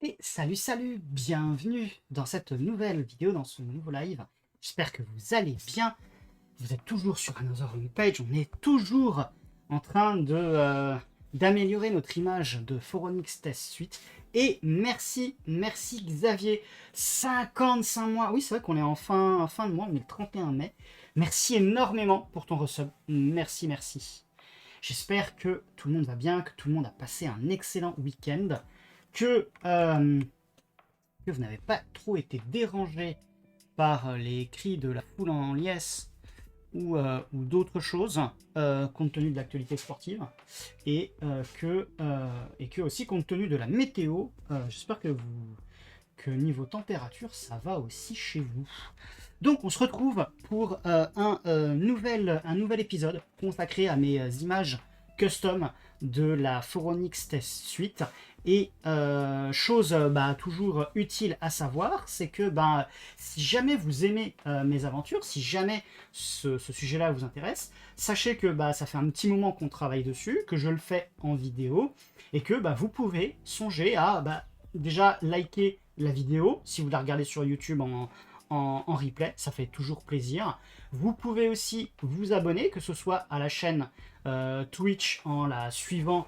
Et salut, salut, bienvenue dans cette nouvelle vidéo, dans ce nouveau live. J'espère que vous allez bien. Vous êtes toujours sur Another Homepage. On est toujours en train d'améliorer notre image de Phoronix Test Suite. Et merci Xavier. 55 mois. Oui, c'est vrai qu'on est en fin de mois, on est le 31 mai. Merci énormément pour ton resub. Merci. J'espère que tout le monde va bien, que tout le monde a passé un excellent week-end, que vous n'avez pas trop été dérangé par les cris de la foule en liesse ou d'autres choses, compte tenu de l'actualité sportive, et que aussi compte tenu de la météo, j'espère que niveau température, ça va aussi chez vous. Donc on se retrouve pour un nouvel épisode consacré à mes images custom de la Phoronix Test Suite. Et chose toujours utile à savoir, c'est que si jamais vous aimez mes aventures, si jamais ce sujet-là vous intéresse, sachez que ça fait un petit moment qu'on travaille dessus, que je le fais en vidéo, et que vous pouvez songer à déjà liker la vidéo si vous la regardez sur YouTube en replay, ça fait toujours plaisir. Vous pouvez aussi vous abonner, que ce soit à la chaîne Twitch en la suivant,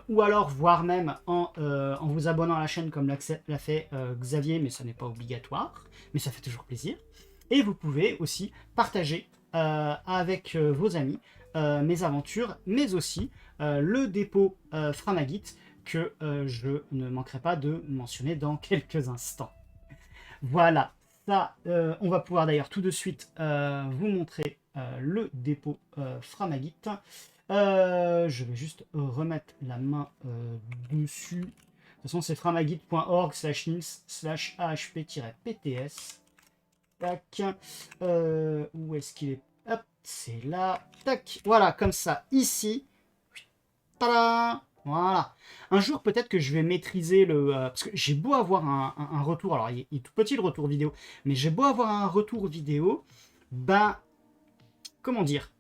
ou alors voire même en vous abonnant à la chaîne comme l'a fait Xavier, mais ça n'est pas obligatoire, mais ça fait toujours plaisir. Et vous pouvez aussi partager avec vos amis mes aventures, mais aussi le dépôt Framagit que je ne manquerai pas de mentionner dans quelques instants. Voilà, ça, on va pouvoir d'ailleurs tout de suite vous montrer le dépôt Framagit. Je vais juste remettre la main dessus. De toute façon, c'est framagit.org/nils/ahp-pts. Tac. Où est-ce qu'il est? Hop, c'est là. Tac. Voilà, comme ça, ici. Tada! Voilà. Un jour, peut-être que je vais maîtriser parce que j'ai beau avoir un retour, alors il est tout petit le retour vidéo, mais j'ai beau avoir un retour vidéo, comment dire?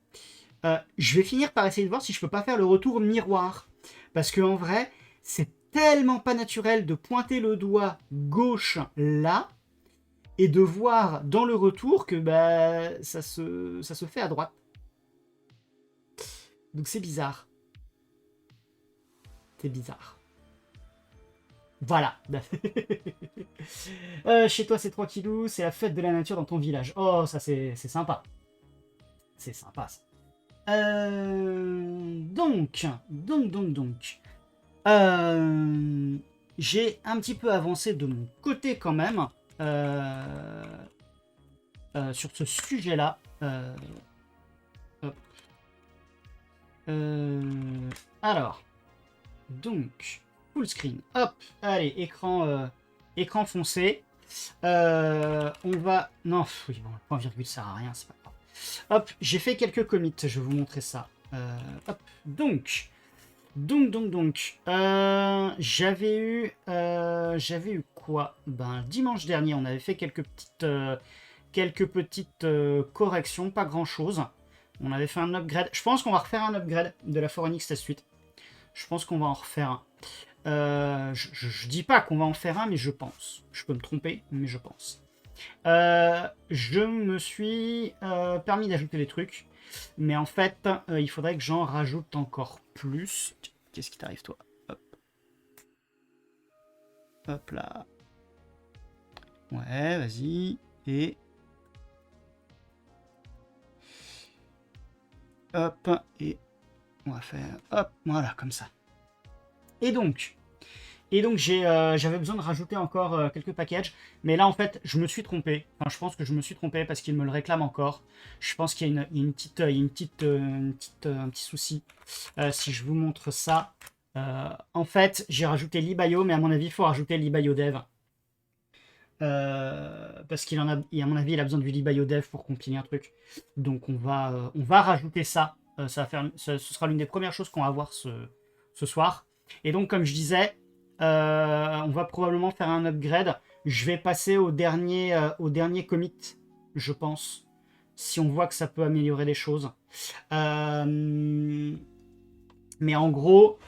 Je vais finir par essayer de voir si je peux pas faire le retour miroir. Parce que en vrai, c'est tellement pas naturel de pointer le doigt gauche là, et de voir dans le retour que ça se fait à droite. Donc c'est bizarre. C'est bizarre. Voilà. Chez toi, c'est tranquillou, c'est la fête de la nature dans ton village. Oh, ça, c'est sympa. C'est sympa, ça. Donc. J'ai un petit peu avancé de mon côté quand même sur ce sujet-là. Hop. Alors, donc, full screen. Hop, allez, écran foncé. On va... Non, oui, bon, le point virgule sert à rien, c'est pas grave. Hop, j'ai fait quelques commits, je vais vous montrer ça. Hop, donc, j'avais eu quoi? Dimanche dernier, on avait fait quelques petites corrections, pas grand chose. On avait fait un upgrade. Je pense qu'on va refaire un upgrade de la Phoronix Test Suite. Je pense qu'on va en refaire un. Je dis pas qu'on va en faire un, mais je pense. Je peux me tromper, mais je pense. Je me suis permis d'ajouter des trucs, mais en fait, il faudrait que j'en rajoute encore plus. Qu'est-ce qui t'arrive, toi? Hop. Hop là. Ouais, vas-y. Et... hop. Et on va faire... hop, voilà, comme ça. Et donc j'avais besoin de rajouter encore quelques packages. Mais là, en fait, je me suis trompé. Enfin, je pense que je me suis trompé parce qu'il me le réclame encore. Je pense qu'il y a un petit souci. Si je vous montre ça. En fait, j'ai rajouté l'eBio, mais à mon avis, il faut rajouter l'eBio Dev. Parce qu'il en a, et à mon avis, il a besoin du l'eBio Dev pour compiler un truc. Donc, on va rajouter ça. Ce sera l'une des premières choses qu'on va voir ce soir. Et donc, comme je disais, on va probablement faire un upgrade. Je vais passer au dernier commit, je pense, si on voit que ça peut améliorer les choses. Mais en gros,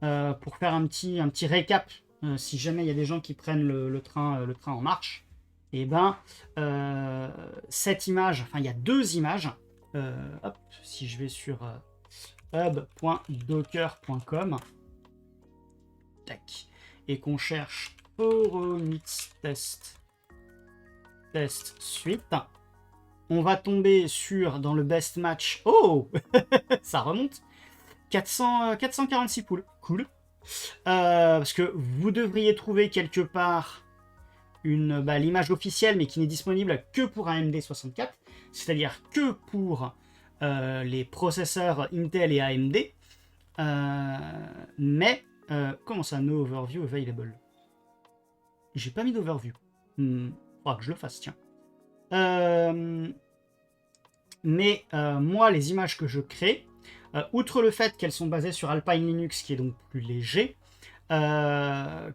pour faire un petit récap, si jamais il y a des gens qui prennent le train en marche, et ben cette image, enfin il y a deux images. Hop, si je vais sur hub.docker.com, tac, et qu'on cherche Phoronix test suite, on va tomber dans le best match. Oh ça remonte. 446 poules. Cool. Parce que vous devriez trouver quelque part l'image officielle, mais qui n'est disponible que pour AMD 64, c'est-à-dire que pour les processeurs Intel et AMD. Comment ça, no overview available? J'ai pas mis d'overview. Faudra que je le fasse, tiens. Moi, les images que je crée, outre le fait qu'elles sont basées sur Alpine Linux, qui est donc plus léger, je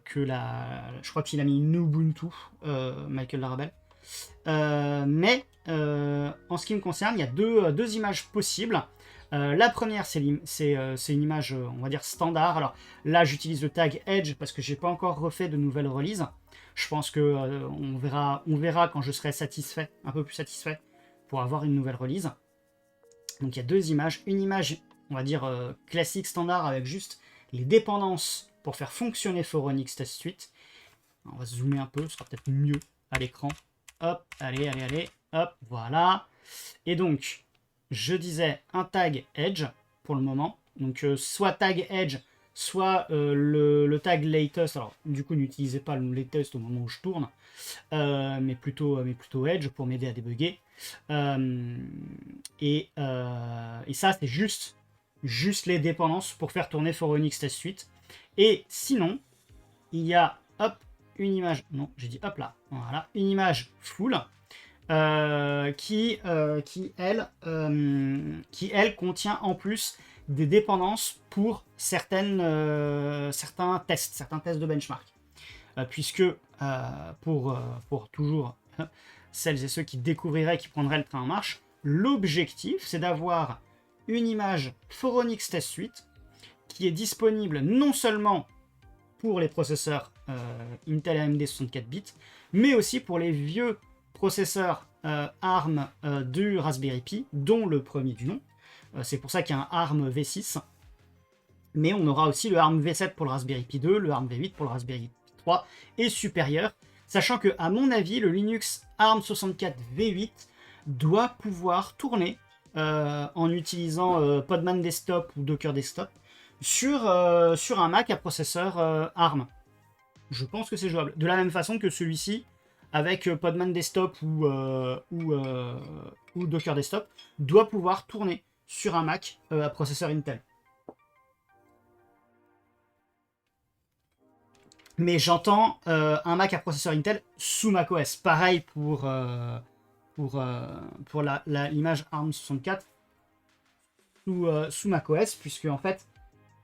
crois qu'il a mis Ubuntu, Michael Larabel. En ce qui me concerne, il y a deux images possibles. La première, c'est une image, on va dire, standard. Alors là, j'utilise le tag Edge parce que j'ai pas encore refait de nouvelles releases. Je pense que on verra quand je serai satisfait, un peu plus satisfait, pour avoir une nouvelle release. Donc il y a deux images. Une image, on va dire, classique, standard, avec juste les dépendances pour faire fonctionner Phoronix Test Suite. On va zoomer un peu, ce sera peut-être mieux à l'écran. Hop, allez, hop, voilà. Et donc, je disais un tag Edge pour le moment. Donc soit tag Edge, soit le tag latest. Alors du coup, n'utilisez pas le latest au moment où je tourne, mais plutôt Edge pour m'aider à débugger. Et ça, c'est juste les dépendances pour faire tourner Phoronix Test Suite. Et sinon, il y a une image. Non, j'ai dit hop là. Voilà, une image full. Qui elle contient en plus des dépendances pour certains tests de benchmark. Puisque pour toujours celles et ceux qui découvriraient, qui prendraient le train en marche, l'objectif c'est d'avoir une image Phoronix Test Suite qui est disponible non seulement pour les processeurs Intel AMD 64 bits, mais aussi pour les vieux processeurs ARM du Raspberry Pi, dont le premier du nom. C'est pour ça qu'il y a un ARM V6. Mais on aura aussi le ARM V7 pour le Raspberry Pi 2, le ARM V8 pour le Raspberry Pi 3 et supérieur. Sachant que, à mon avis, le Linux ARM 64 V8 doit pouvoir tourner en utilisant Podman Desktop ou Docker Desktop sur un Mac à processeur ARM. Je pense que c'est jouable. De la même façon que celui-ci, avec Podman Desktop ou Docker Desktop, doit pouvoir tourner sur un Mac à processeur Intel. Mais j'entends un Mac à processeur Intel sous macOS. Pareil pour l'image ARM 64 sous macOS, puisque en fait,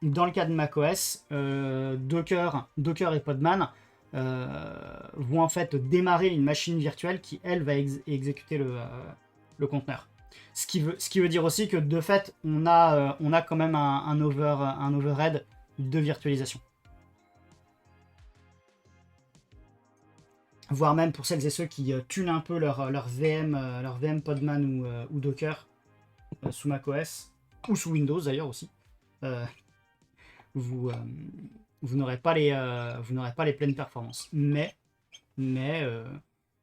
dans le cas de macOS, Docker et Podman vont en fait démarrer une machine virtuelle qui, elle, va exécuter le conteneur. Ce qui veut dire aussi que, de fait, on a quand même un overhead de virtualisation. Voire même pour celles et ceux qui tunent un peu leur VM Podman ou Docker sous macOS, ou sous Windows d'ailleurs aussi. Vous n'aurez pas les pleines performances, mais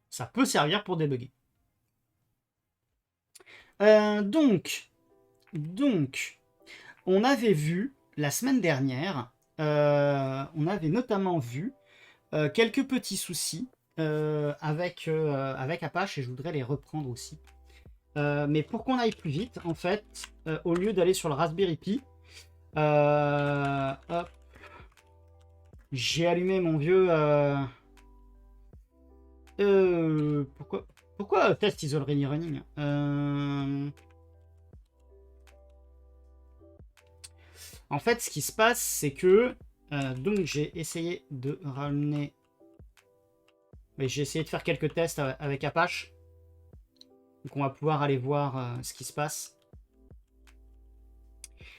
ça peut servir pour débugger. Donc, on avait vu la semaine dernière, on avait notamment vu quelques petits soucis avec Apache, et je voudrais les reprendre aussi. Mais pour qu'on aille plus vite, en fait, au lieu d'aller sur le Raspberry Pi, j'ai allumé mon vieux. Pourquoi test is already running? En fait, ce qui se passe, c'est que donc j'ai essayé de ramener. Mais j'ai essayé de faire quelques tests avec Apache. Donc on va pouvoir aller voir ce qui se passe.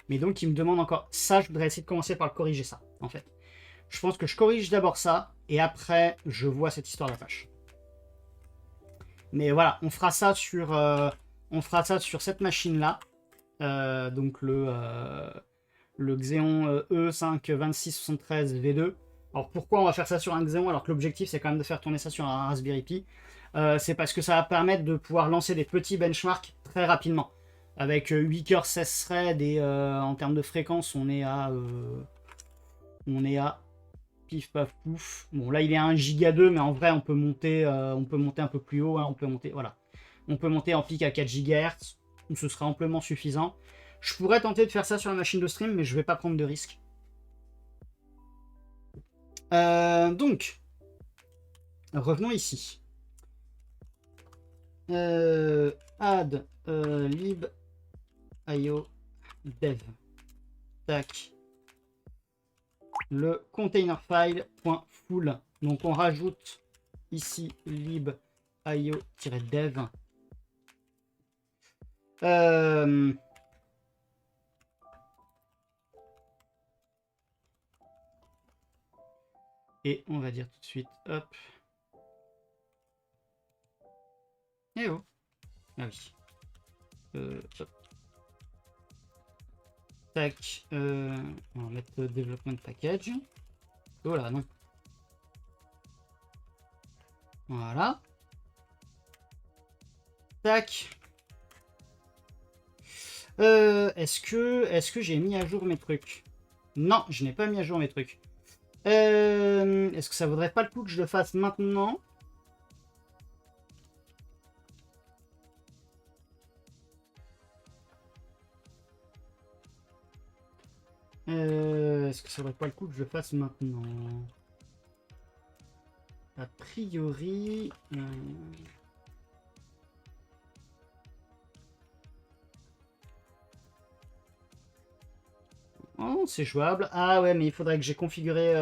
Mais donc, il me demande encore ça. Je voudrais essayer de commencer par le corriger ça, en fait. Je pense que je corrige d'abord ça, et après, je vois cette histoire d'Apache. Mais voilà, on fera ça sur cette machine-là. Donc le Xeon E5-2673V2. Alors pourquoi on va faire ça sur un Xeon alors que l'objectif c'est quand même de faire tourner ça sur un Raspberry Pi? C'est parce que ça va permettre de pouvoir lancer des petits benchmarks très rapidement. Avec 8 cœurs, 16 threads et en termes de fréquence, on est à pif paf pouf. Bon là il est à 1 giga 2, mais en vrai on peut monter un peu plus haut, hein, on peut monter en pic à 4 GHz, où ce sera amplement suffisant. Je pourrais tenter de faire ça sur la machine de stream, mais je vais pas prendre de risque. Donc, revenons ici. Add lib io dev. Tac. Le container file.full. Donc on rajoute ici lib io-dev. Et on va dire tout de suite, hop. Eh oh. Ah oui. Hop. Tac. On va mettre development package. Oh là, non. Voilà. Tac. Est-ce que j'ai mis à jour mes trucs? Non, je n'ai pas mis à jour mes trucs. Est-ce que ça vaudrait pas le coup que je le fasse maintenant? Est-ce que ça vaudrait pas le coup que je le fasse maintenant? A priori... Oh, c'est jouable. Ah ouais, mais il faudrait que j'ai configuré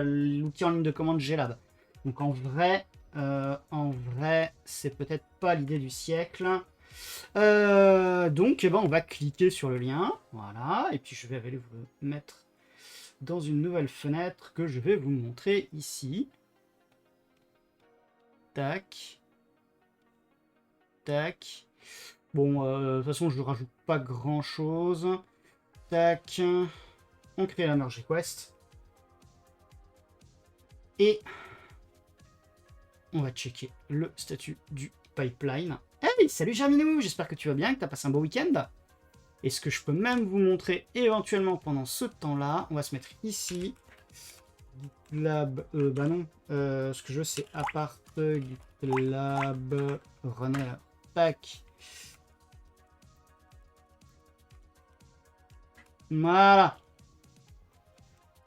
l'outil en ligne de commande Glab. Donc en vrai, c'est peut-être pas l'idée du siècle. Donc, eh ben, on va cliquer sur le lien. Voilà. Et puis, je vais aller vous le mettre dans une nouvelle fenêtre que je vais vous montrer ici. Tac. Tac. Bon, de toute façon, je ne rajoute pas grand-chose. Tac. On crée la merge request. Et on va checker le statut du pipeline. Hey, salut Germinou, j'espère que tu vas bien, que tu as passé un beau week-end. Et ce que je peux même vous montrer éventuellement pendant ce temps-là, on va se mettre ici. GitLab, bah non, ce que je veux c'est apart GitLab runner. Tac. Voilà.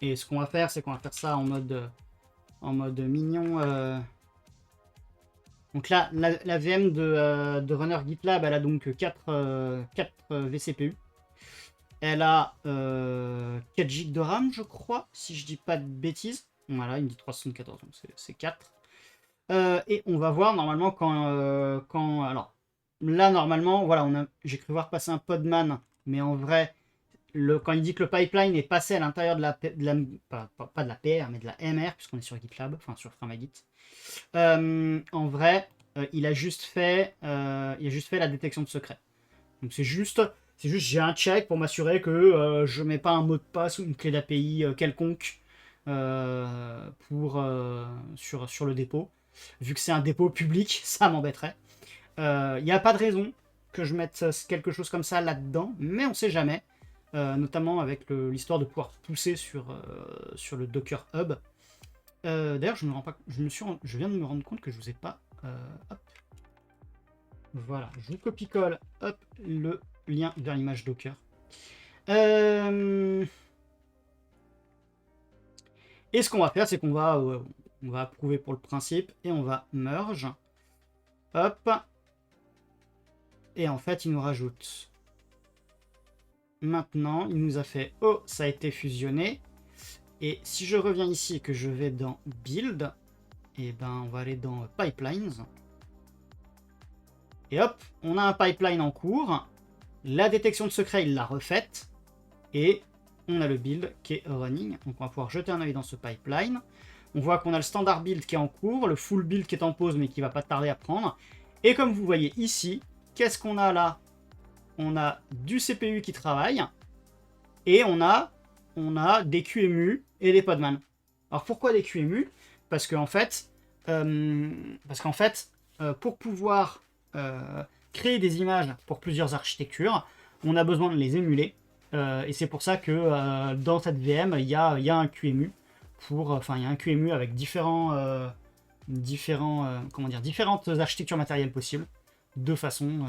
Et ce qu'on va faire, c'est qu'on va faire ça en mode mignon. Donc là, la VM de Runner GitLab, elle a donc 4 vCPU. Elle a 4 GB de RAM, je crois, si je dis pas de bêtises. Voilà, il me dit 374, donc c'est 4. Et on va voir normalement quand alors, là, normalement, voilà, j'ai cru voir passer un podman, mais en vrai, quand il dit que le pipeline est passé à l'intérieur de pas de la PR, mais de la MR, puisqu'on est sur GitLab, enfin sur Framagit. En vrai, il a juste fait la détection de secret. Donc c'est juste j'ai un check pour m'assurer que je mets pas un mot de passe ou une clé d'API quelconque sur le dépôt. Vu que c'est un dépôt public, ça m'embêterait. Il n'y a pas de raison que je mette quelque chose comme ça là-dedans, mais on sait jamais. Notamment avec l'histoire de pouvoir pousser sur le Docker Hub. D'ailleurs, je viens de me rendre compte que je vous ai pas. Hop. Voilà, je vous copie-colle. Hop, le lien vers l'image Docker. Et ce qu'on va faire, c'est qu'on va, on va approuver pour le principe et on va merge. Hop. Et en fait, il nous rajoute. Maintenant, il nous a fait « Oh, ça a été fusionné ». Et si je reviens ici et que je vais dans « Build », et ben on va aller dans « Pipelines ». Et hop, on a un pipeline en cours. La détection de secret, il l'a refaite. Et on a le build qui est running. Donc on va pouvoir jeter un œil dans ce pipeline. On voit qu'on a le standard build qui est en cours, le full build qui est en pause mais qui va pas tarder à prendre. Et comme vous voyez ici, qu'est-ce qu'on a là? On a du CPU qui travaille et on a des QEMU et des Podman. Alors pourquoi des QEMU? Parce qu'en fait, pour pouvoir créer des images pour plusieurs architectures, on a besoin de les émuler. Et c'est pour ça que dans cette VM, il y a un QEMU. Il y a un QEMU avec différentes architectures matérielles possibles, de façon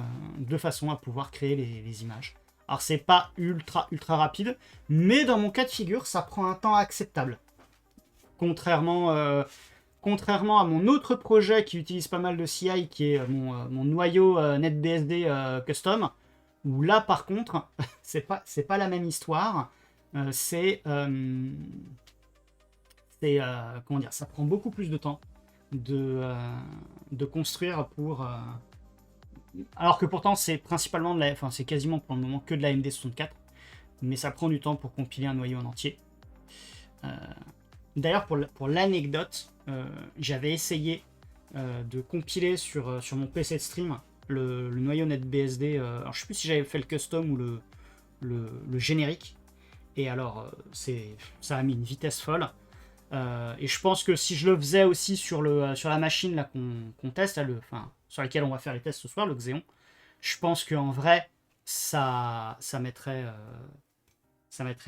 à pouvoir créer les images. Alors c'est pas ultra rapide, mais dans mon cas de figure, ça prend un temps acceptable. Contrairement à mon autre projet qui utilise pas mal de CI, qui est mon noyau NetBSD custom, où là par contre, c'est pas la même histoire. Comment dire, ça prend beaucoup plus de temps de construire pour. Alors que pourtant c'est principalement c'est quasiment pour le moment que de la MD64, mais ça prend du temps pour compiler un noyau en entier. D'ailleurs pour l'anecdote, j'avais essayé de compiler sur mon PC de stream le noyau NetBSD. Alors je sais plus si j'avais fait le custom ou le générique. Et alors ça a mis une vitesse folle. Et je pense que si je le faisais aussi sur la machine là qu'on teste, là, sur laquelle on va faire les tests ce soir, le Xeon, je pense qu'en vrai, ça mettrait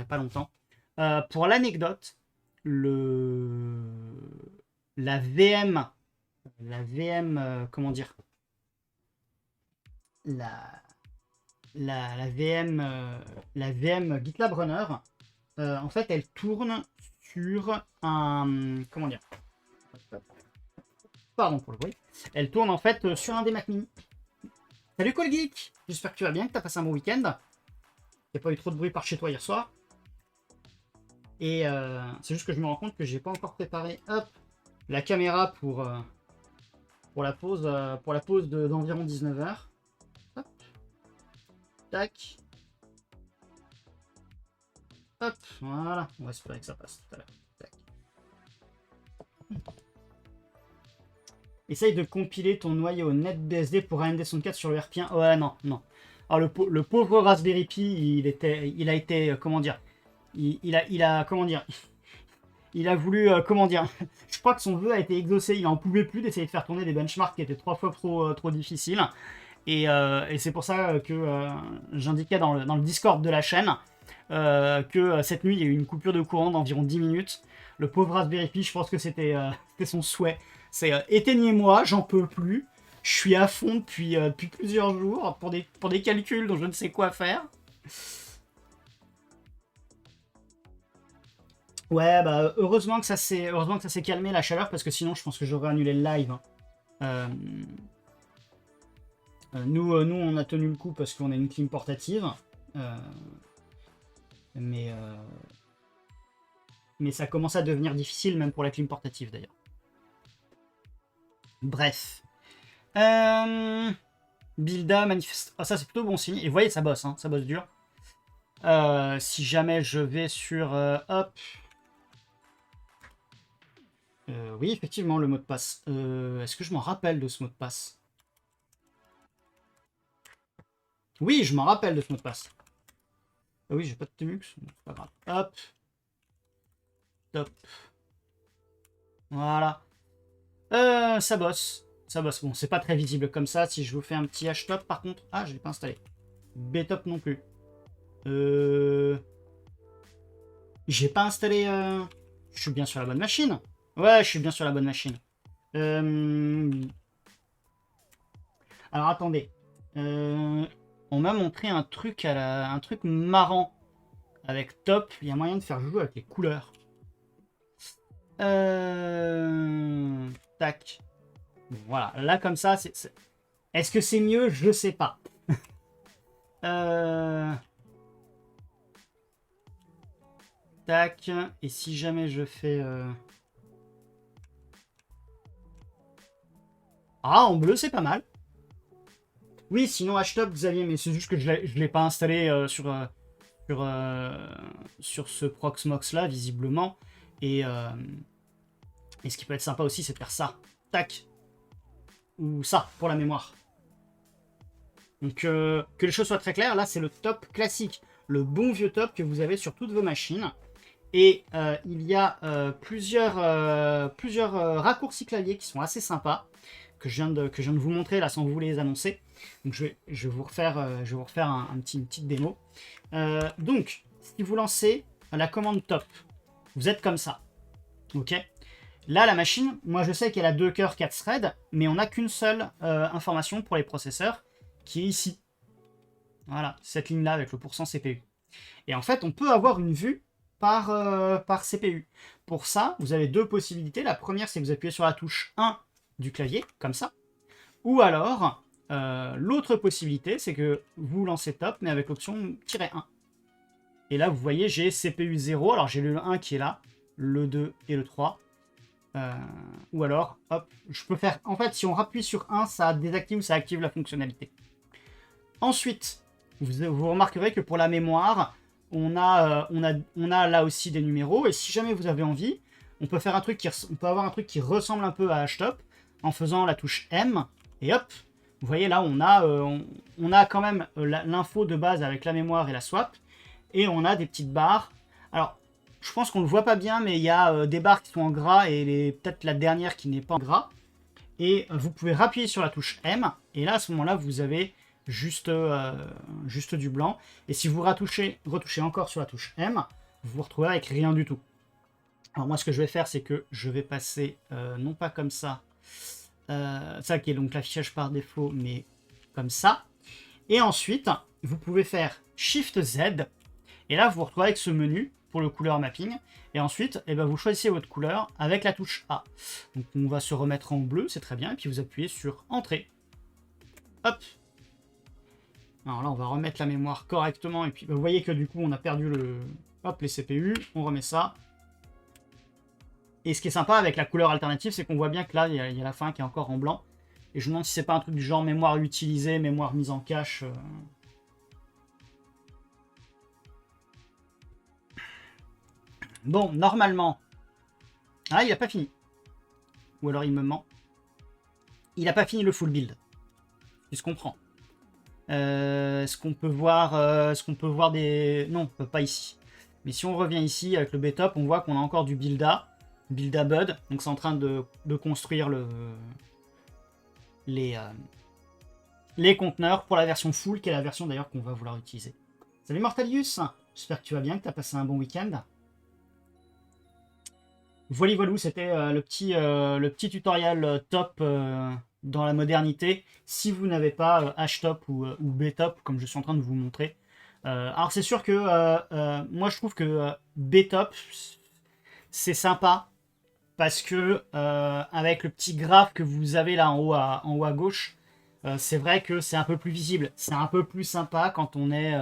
pas longtemps. Pour l'anecdote, la VM, comment dire, la VM GitLab Runner, en fait, elle tourne sur un... Comment dire? Pardon pour le bruit. Elle tourne en fait sur un des Mac mini. Salut Colgeek! J'espère que tu vas bien, que tu as passé un bon week-end. Il n'y a pas eu trop de bruit par chez toi hier soir. Et c'est juste que je me rends compte que j'ai pas encore préparé la caméra pour la pause d'environ 19h. Hop. Tac. Hop, voilà. On va espérer que ça passe tout à l'heure. Essaye de compiler ton noyau NetBSD pour AMD64 sur le RP1. Ouais, non. Alors le pauvre Raspberry Pi, il a été, comment dire, il a voulu, comment dire, je crois que son vœu a été exaucé. Il n'en pouvait plus d'essayer de faire tourner des benchmarks qui étaient 3 fois trop difficiles. Et c'est pour ça que j'indiquais dans le Discord de la chaîne que cette nuit, il y a eu une coupure de courant d'environ 10 minutes. Le pauvre Raspberry Pi, je pense que c'était son souhait. C'est éteignez-moi, j'en peux plus. Je suis à fond depuis plusieurs jours pour des calculs dont je ne sais quoi faire. Ouais, bah heureusement que ça s'est calmé la chaleur, parce que sinon je pense que j'aurais annulé le live. Nous on a tenu le coup parce qu'on a une clim portative. Mais ça commence à devenir difficile même pour la clim portative d'ailleurs. Bref. Builda, manifeste. Ah, ça c'est plutôt bon signe. Et vous voyez, ça bosse, hein, ça bosse dur. Si jamais je vais sur... hop. Oui, effectivement, le mot de passe. Est-ce que je m'en rappelle de ce mot de passe? Oui, je m'en rappelle de ce mot de passe. Ah oui, j'ai pas de Temux. C'est pas grave. Hop. Top. Voilà. Ça bosse. Ça bosse. Bon, c'est pas très visible comme ça. Si je vous fais un petit htop, par contre... Ah, je l'ai pas installé. Btop non plus. J'ai pas installé... Je suis bien sur la bonne machine. Ouais, je suis bien sur la bonne machine. Alors, attendez. On m'a montré un truc un truc marrant avec Top. Il y a moyen de faire jouer avec les couleurs. Tac. Bon, voilà. Là, comme ça, est-ce que c'est mieux? Je sais pas. Tac. Et si jamais je fais... Ah, en bleu, c'est pas mal. Oui, sinon, Htop, Xavier, mais c'est juste que je l'ai pas installé sur sur ce Proxmox là, visiblement. Et ce qui peut être sympa aussi, c'est de faire ça. Tac. Ou ça, pour la mémoire. Donc, que les choses soient très claires, là, c'est le top classique. Le bon vieux top que vous avez sur toutes vos machines. Et il y a plusieurs raccourcis clavier qui sont assez sympas. Que je viens de vous montrer là sans vous les annoncer. Donc je vais vous refaire, une petite démo. Donc, si vous lancez la commande top, vous êtes comme ça. Ok. Là, la machine, moi je sais qu'elle a 2 cœurs, 4 threads, mais on n'a qu'une seule information pour les processeurs, qui est ici. Voilà, cette ligne-là avec le pourcent CPU. Et en fait, on peut avoir une vue par CPU. Pour ça, vous avez 2 possibilités. La première, c'est que vous appuyez sur la touche 1 du clavier, comme ça. Ou alors, l'autre possibilité, c'est que vous lancez top, mais avec l'option -1. Et là, vous voyez, j'ai CPU 0. Alors, j'ai le 1 qui est là, le 2 et le 3. Ou alors, hop, je peux faire... En fait, si on appuie sur 1, ça désactive ou ça active la fonctionnalité. Ensuite, vous remarquerez que pour la mémoire, on a là aussi des numéros. Et si jamais vous avez envie, on peut avoir un truc qui ressemble un peu à htop en faisant la touche M. Et hop, vous voyez là, on a quand même l'info de base avec la mémoire et la swap. Et on a des petites barres. Alors, je pense qu'on ne le voit pas bien, mais il y a des barres qui sont en gras et peut-être la dernière qui n'est pas en gras. Et vous pouvez rappuyer sur la touche M. Et là, à ce moment-là, vous avez juste du blanc. Et si vous retouchez encore sur la touche M, vous vous retrouvez avec rien du tout. Alors moi, ce que je vais faire, c'est que je vais passer, non pas comme ça, ça qui est donc l'affichage par défaut, mais comme ça. Et ensuite, vous pouvez faire Shift Z. Et là, vous vous retrouvez avec ce menu pour le couleur mapping. Et ensuite, eh ben, vous choisissez votre couleur avec la touche A. Donc on va se remettre en bleu, c'est très bien. Et puis vous appuyez sur Entrée. Hop. Alors là, on va remettre la mémoire correctement. Et puis vous voyez que du coup, on a perdu les CPU. On remet ça. Et ce qui est sympa avec la couleur alternative, c'est qu'on voit bien que là, il y a la fin qui est encore en blanc. Et je me demande si c'est pas un truc du genre mémoire utilisée, mémoire mise en cache. Bon, normalement... Ah, il a pas fini. Ou alors il me ment. Il a pas fini le full build. Il se comprend. Est-ce qu'on peut voir des... Non, pas ici. Mais si on revient ici avec le btop, on voit qu'on a encore du builda bud. Donc c'est en train de construire les conteneurs pour la version full, qui est la version d'ailleurs qu'on va vouloir utiliser. Salut Mortalius, j'espère que tu vas bien, que tu as passé un bon week-end. Voilà, c'était le petit tutoriel top dans la modernité. Si vous n'avez pas htop ou btop, comme je suis en train de vous montrer. Alors c'est sûr que moi je trouve que btop c'est sympa parce que avec le petit graphe que vous avez là en haut à gauche, c'est vrai que c'est un peu plus visible. C'est un peu plus sympa quand on est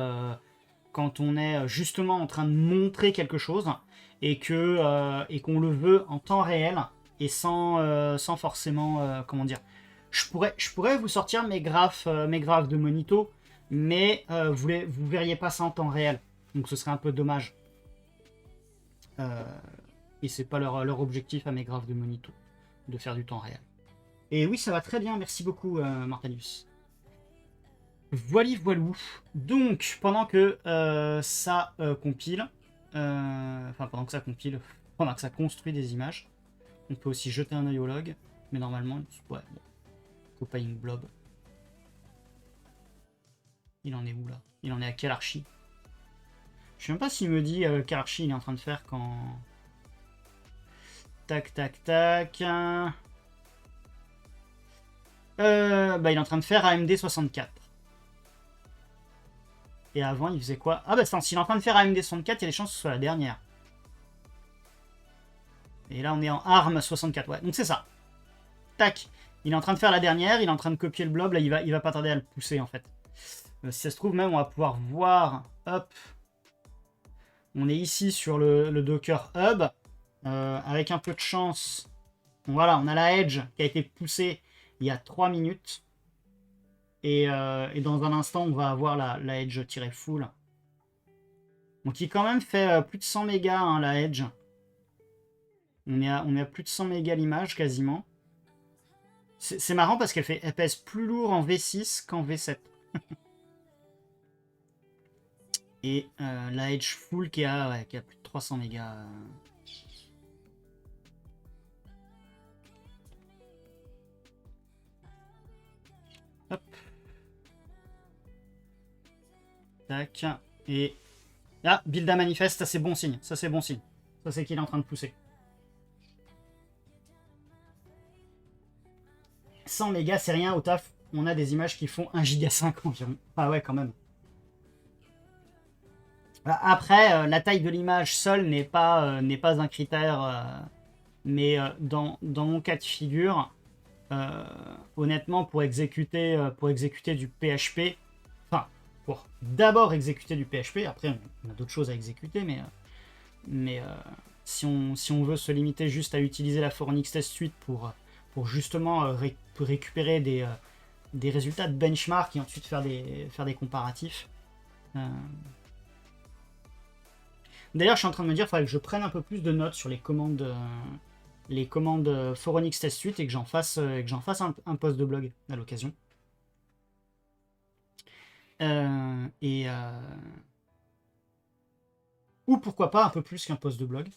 justement en train de montrer quelque chose et qu'on le veut en temps réel et sans forcément comment dire. Je pourrais vous sortir mes graphes de Monito, mais vous verriez pas ça en temps réel, donc ce serait un peu dommage. Et c'est pas leur objectif à mes graphes de Monito de faire du temps réel. Et oui, ça va très bien, merci beaucoup Martanius. Voilou. Donc, pendant que ça compile, pendant que ça construit des images, on peut aussi jeter un œil au log, mais normalement, ouais, bon. Copying blob. Il en est où là? Il en est à quelle archi? Je sais même pas s'il me dit quelle archi il est en train de faire quand... Tac, tac, tac. Il est en train de faire AMD 64. Et avant, il faisait quoi? Ah bah s'il est en train de faire AMD 64, il y a des chances que ce soit la dernière. Et là, on est en ARM 64. Ouais, donc c'est ça. Tac. Il est en train de faire la dernière, il est en train de copier le blob. Là, il va pas tarder à le pousser, en fait. Si ça se trouve, même, on va pouvoir voir... Hop. On est ici sur le Docker Hub. Avec un peu de chance... Bon, voilà, on a la Edge qui a été poussée il y a 3 minutes. Et dans un instant, on va avoir la Edge-full. Donc il quand même fait plus de 100 mégas hein, la Edge. On est à plus de 100 mégas l'image quasiment. C'est marrant parce elle pèse plus lourd en V6 qu'en V7. Et la Edge Full qui a plus de 300 mégas. Hop. Tac. Et là, Builda manifeste, ça c'est bon signe. Ça c'est bon signe. Ça c'est qu'il est en train de pousser. 100 mégas, c'est rien au taf. On a des images qui font 1,5 giga environ. Ah ouais, quand même. Après, la taille de l'image seule n'est pas un critère. Mais dans mon cas de figure, honnêtement, pour exécuter du PHP, enfin, pour d'abord exécuter du PHP, après on a d'autres choses à exécuter, mais si on veut se limiter juste à utiliser la Phoronix Test Suite pour justement récupérer des résultats de benchmark et ensuite faire des comparatifs. D'ailleurs, je suis en train de me dire qu'il faudrait que je prenne un peu plus de notes sur les commandes Phoronix Test Suite et que j'en fasse un post de blog à l'occasion. Ou pourquoi pas un peu plus qu'un post de blog.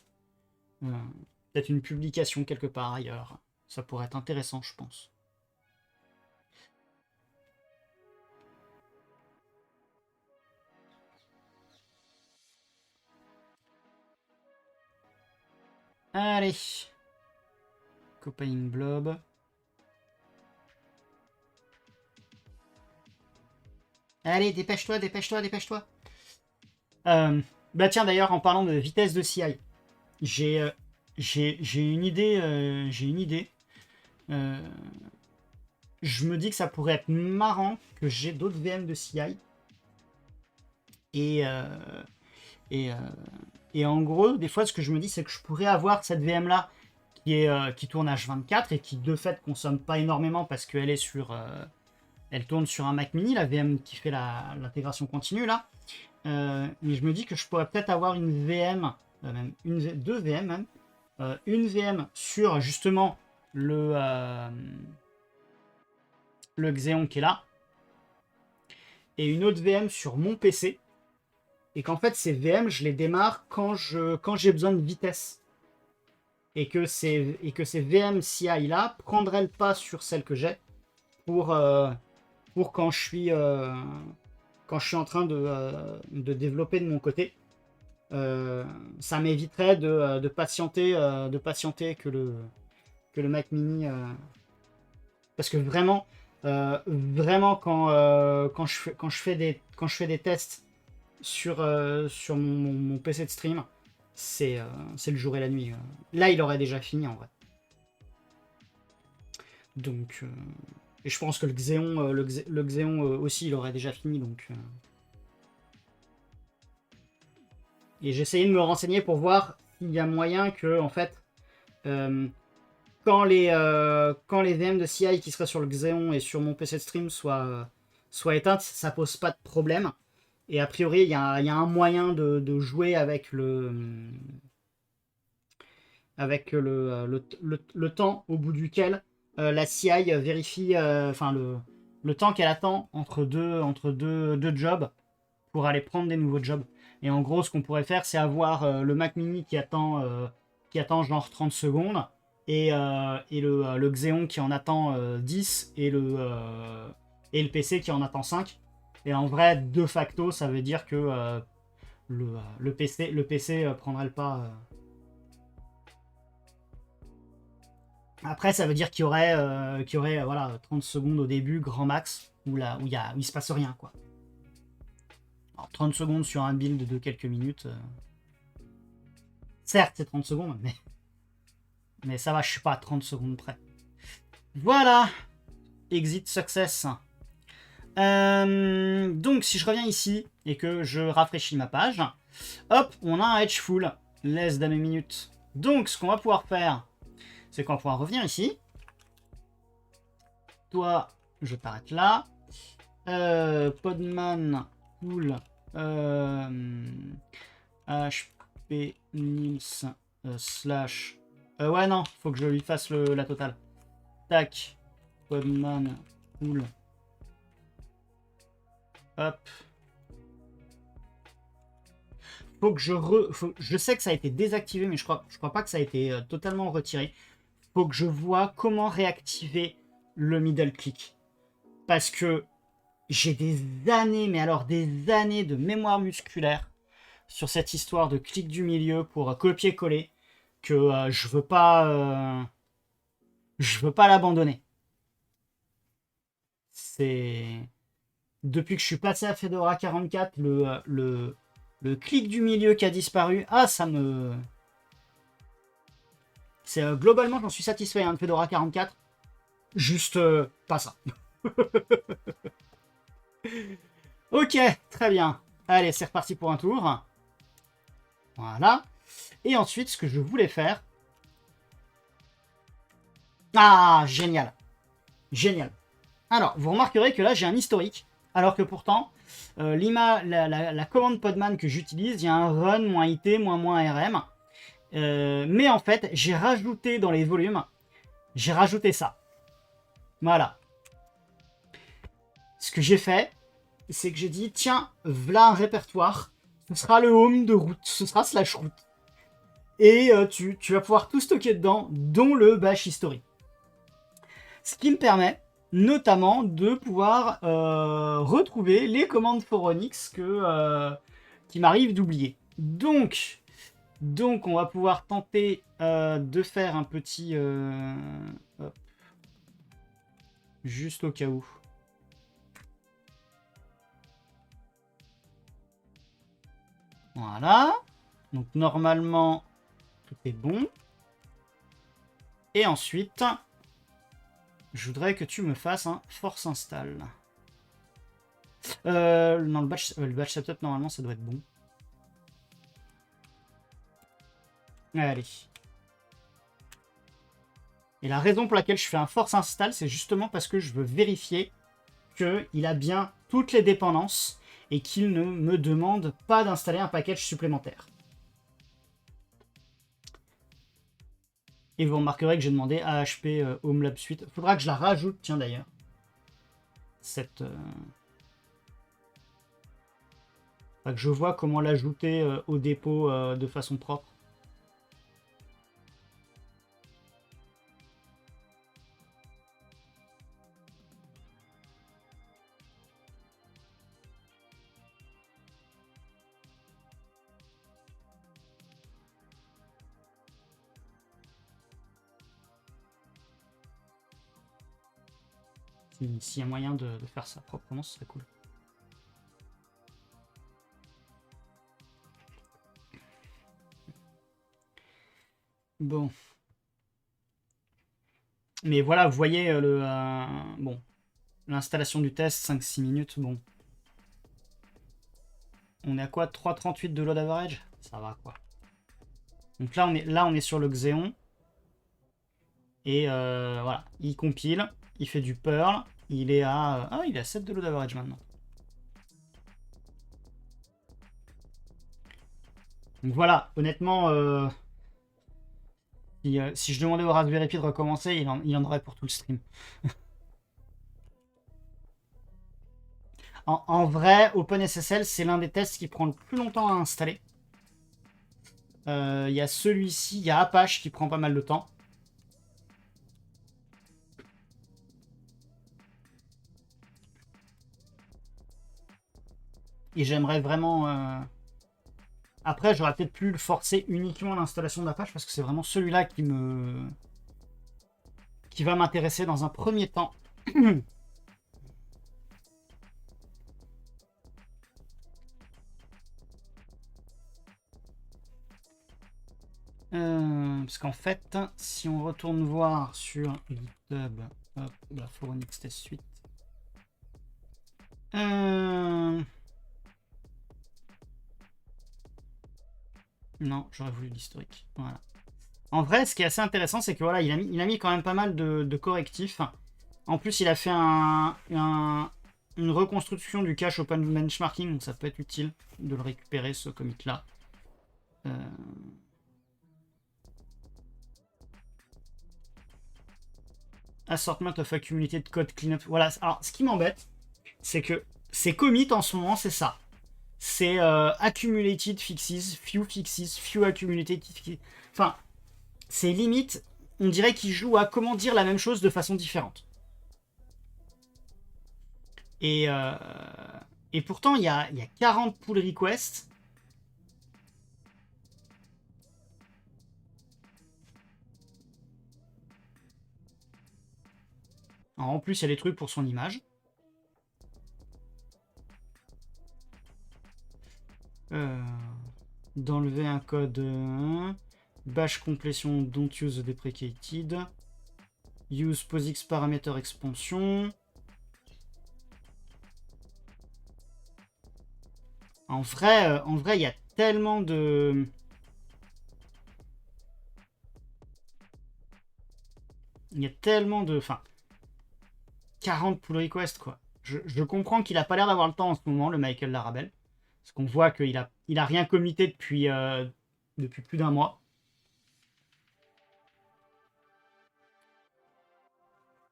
Peut-être une publication quelque part ailleurs. Ça pourrait être intéressant, je pense. Allez. Copying Blob. Allez, dépêche-toi, dépêche-toi, dépêche-toi. Bah tiens, d'ailleurs, en parlant de vitesse de CI, j'ai une idée. Je me dis que ça pourrait être marrant que j'ai d'autres VM de CI. Et en gros, des fois, ce que je me dis, c'est que je pourrais avoir cette VM-là qui tourne H24 et qui, de fait, consomme pas énormément parce qu'elle est elle tourne sur un Mac mini, la VM qui fait l'intégration continue, là. Mais je me dis que je pourrais peut-être avoir une VM, deux VM même. Une VM sur, justement, le Xeon qui est là. Et une autre VM sur mon PC. Et qu'en fait, ces VM, je les démarre quand j'ai besoin de vitesse. Et que ces VM CI là prendraient le pas sur celles que j'ai pour quand je suis en train de développer de mon côté. Ça m'éviterait de patienter que le Mac Mini. Parce que vraiment quand je fais des tests sur mon PC de stream, c'est le jour et la nuit. Là, il aurait déjà fini en vrai. Donc, et je pense que le Xeon aussi, il aurait déjà fini. Donc, et j'ai essayé de me renseigner pour voir s'il y a moyen que, en fait, quand les VM de CI qui seraient sur le Xeon et sur mon PC de stream soient éteintes, ça pose pas de problème. Et a priori, il y a un moyen de jouer avec le temps au bout duquel la CI vérifie, le temps qu'elle attend entre deux jobs pour aller prendre des nouveaux jobs. Et en gros, ce qu'on pourrait faire, c'est avoir le Mac Mini qui attend genre 30 secondes et le Xeon qui en attend 10 et le PC qui en attend 5. Et en vrai, de facto, ça veut dire que le PC prendrait le pas. Après, ça veut dire qu'il y aurait, voilà, 30 secondes au début, grand max, où il se passe rien, quoi. Alors, 30 secondes sur un build de quelques minutes. Certes, c'est 30 secondes, mais ça va, je suis pas à 30 secondes près. Voilà. Exit success. Donc, si je reviens ici et que je rafraîchis ma page, hop, on a un edge full. Laisse d'un minute. Donc, ce qu'on va pouvoir faire, c'est qu'on va pouvoir revenir ici. Toi, je t'arrête là. Podman, cool. HP Nils slash... ouais, non, faut que je lui fasse la totale. Tac. Podman. Cool. Hop. Faut que je sais que ça a été désactivé, mais je crois pas que ça a été totalement retiré. Faut que je vois comment réactiver le middle click. Parce que j'ai des années, mais alors des années de mémoire musculaire sur cette histoire de clic du milieu pour copier-coller que je veux pas l'abandonner. C'est depuis que je suis passé à Fedora 44, le clic du milieu qui a disparu, ça me... C'est globalement, j'en suis satisfait de Fedora 44. Juste pas ça. Ok, très bien. Allez, c'est reparti pour un tour. Voilà. Et ensuite, ce que je voulais faire... Ah, génial. Génial. Alors, vous remarquerez que là, j'ai un historique. Alors que pourtant, la commande Podman que j'utilise, il y a un run, moins IT, moins RM. Mais en fait, j'ai rajouté dans les volumes, j'ai rajouté ça. Voilà. Ce que j'ai fait, c'est que j'ai dit, tiens, voilà un répertoire. Ce sera le home de route. Ce sera slash route. Et tu vas pouvoir tout stocker dedans, dont le bash history. Ce qui me permet notamment de pouvoir retrouver les commandes Foronix qui m'arrive d'oublier. Donc, on va pouvoir tenter de faire un petit... hop, juste au cas où. Voilà. Donc, normalement, tout est bon. Et ensuite, je voudrais que tu me fasses un force install. Non, le batch setup, normalement, ça doit être bon. Allez. Et la raison pour laquelle je fais un force install, c'est justement parce que je veux vérifier qu'il a bien toutes les dépendances et qu'il ne me demande pas d'installer un package supplémentaire. Et vous remarquerez que j'ai demandé AHP Home Lab Suite. Faudra que je la rajoute, tiens d'ailleurs. Cette... Faudra que je vois comment l'ajouter au dépôt de façon propre. S'il y a moyen de faire ça proprement, ce serait cool. Bon. Mais voilà, vous voyez bon, l'installation du test, 5-6 minutes, bon. On est à quoi? 3,38 de load average? Ça va, quoi. Donc là, on est sur le Xeon. Et voilà, il compile, il fait du Perl. Il est à... il est à 7 de load average maintenant. Donc voilà, honnêtement, si je demandais au Raspberry Pi de recommencer, il en aurait pour tout le stream. En vrai, OpenSSL, c'est l'un des tests qui prend le plus longtemps à installer. Il y a celui-ci, il y a Apache qui prend pas mal de temps. Et j'aimerais vraiment... Après, j'aurais peut-être pu le forcer uniquement l'installation d'Apache parce que c'est vraiment celui-là qui va m'intéresser dans un premier temps. Parce qu'en fait, si on retourne voir sur GitHub, hop, la Foronix Test Suite. Non, j'aurais voulu l'historique. Voilà. En vrai, ce qui est assez intéressant, c'est que voilà, il a mis quand même pas mal de correctifs. En plus, il a fait une reconstruction du cache Open Benchmarking, donc ça peut être utile de le récupérer, ce commit-là. Assortment of accumulated code cleanup. Voilà. Alors, ce qui m'embête, c'est que ces commits en ce moment, c'est ça. C'est accumulated fixes, few accumulated fixes. Enfin, c'est limite, on dirait qu'ils jouent à comment dire la même chose de façon différente. Et pourtant, il y a 40 pull requests. Alors, en plus, il y a des trucs pour son image. D'enlever un code bash completion don't use the deprecated. Use POSIX parameter expansion. En vrai, il y a tellement de... Il y a tellement de... Enfin, 40 pull requests, quoi. Je comprends qu'il a pas l'air d'avoir le temps en ce moment, le Michael Larabel. Parce qu'on voit qu'il a rien commité depuis plus d'un mois.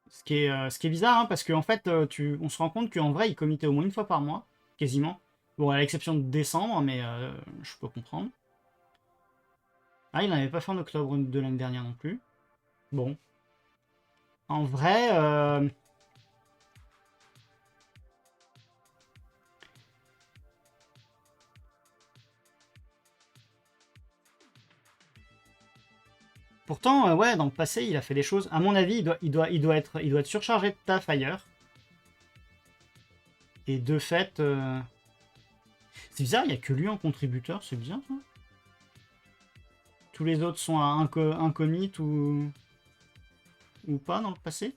Ce qui est bizarre, hein, parce qu'en fait, on se rend compte qu'en vrai, il committait au moins une fois par mois, quasiment. Bon, à l'exception de décembre, mais je peux comprendre. Ah, il n'en avait pas fait en octobre de l'année dernière non plus. Bon. En vrai... Pourtant, ouais, dans le passé, il a fait des choses. À mon avis, il doit être surchargé de taf ailleurs. Et de fait... C'est bizarre, il n'y a que lui en contributeur, c'est bien ça. Tous les autres sont à un commit ou pas dans le passé.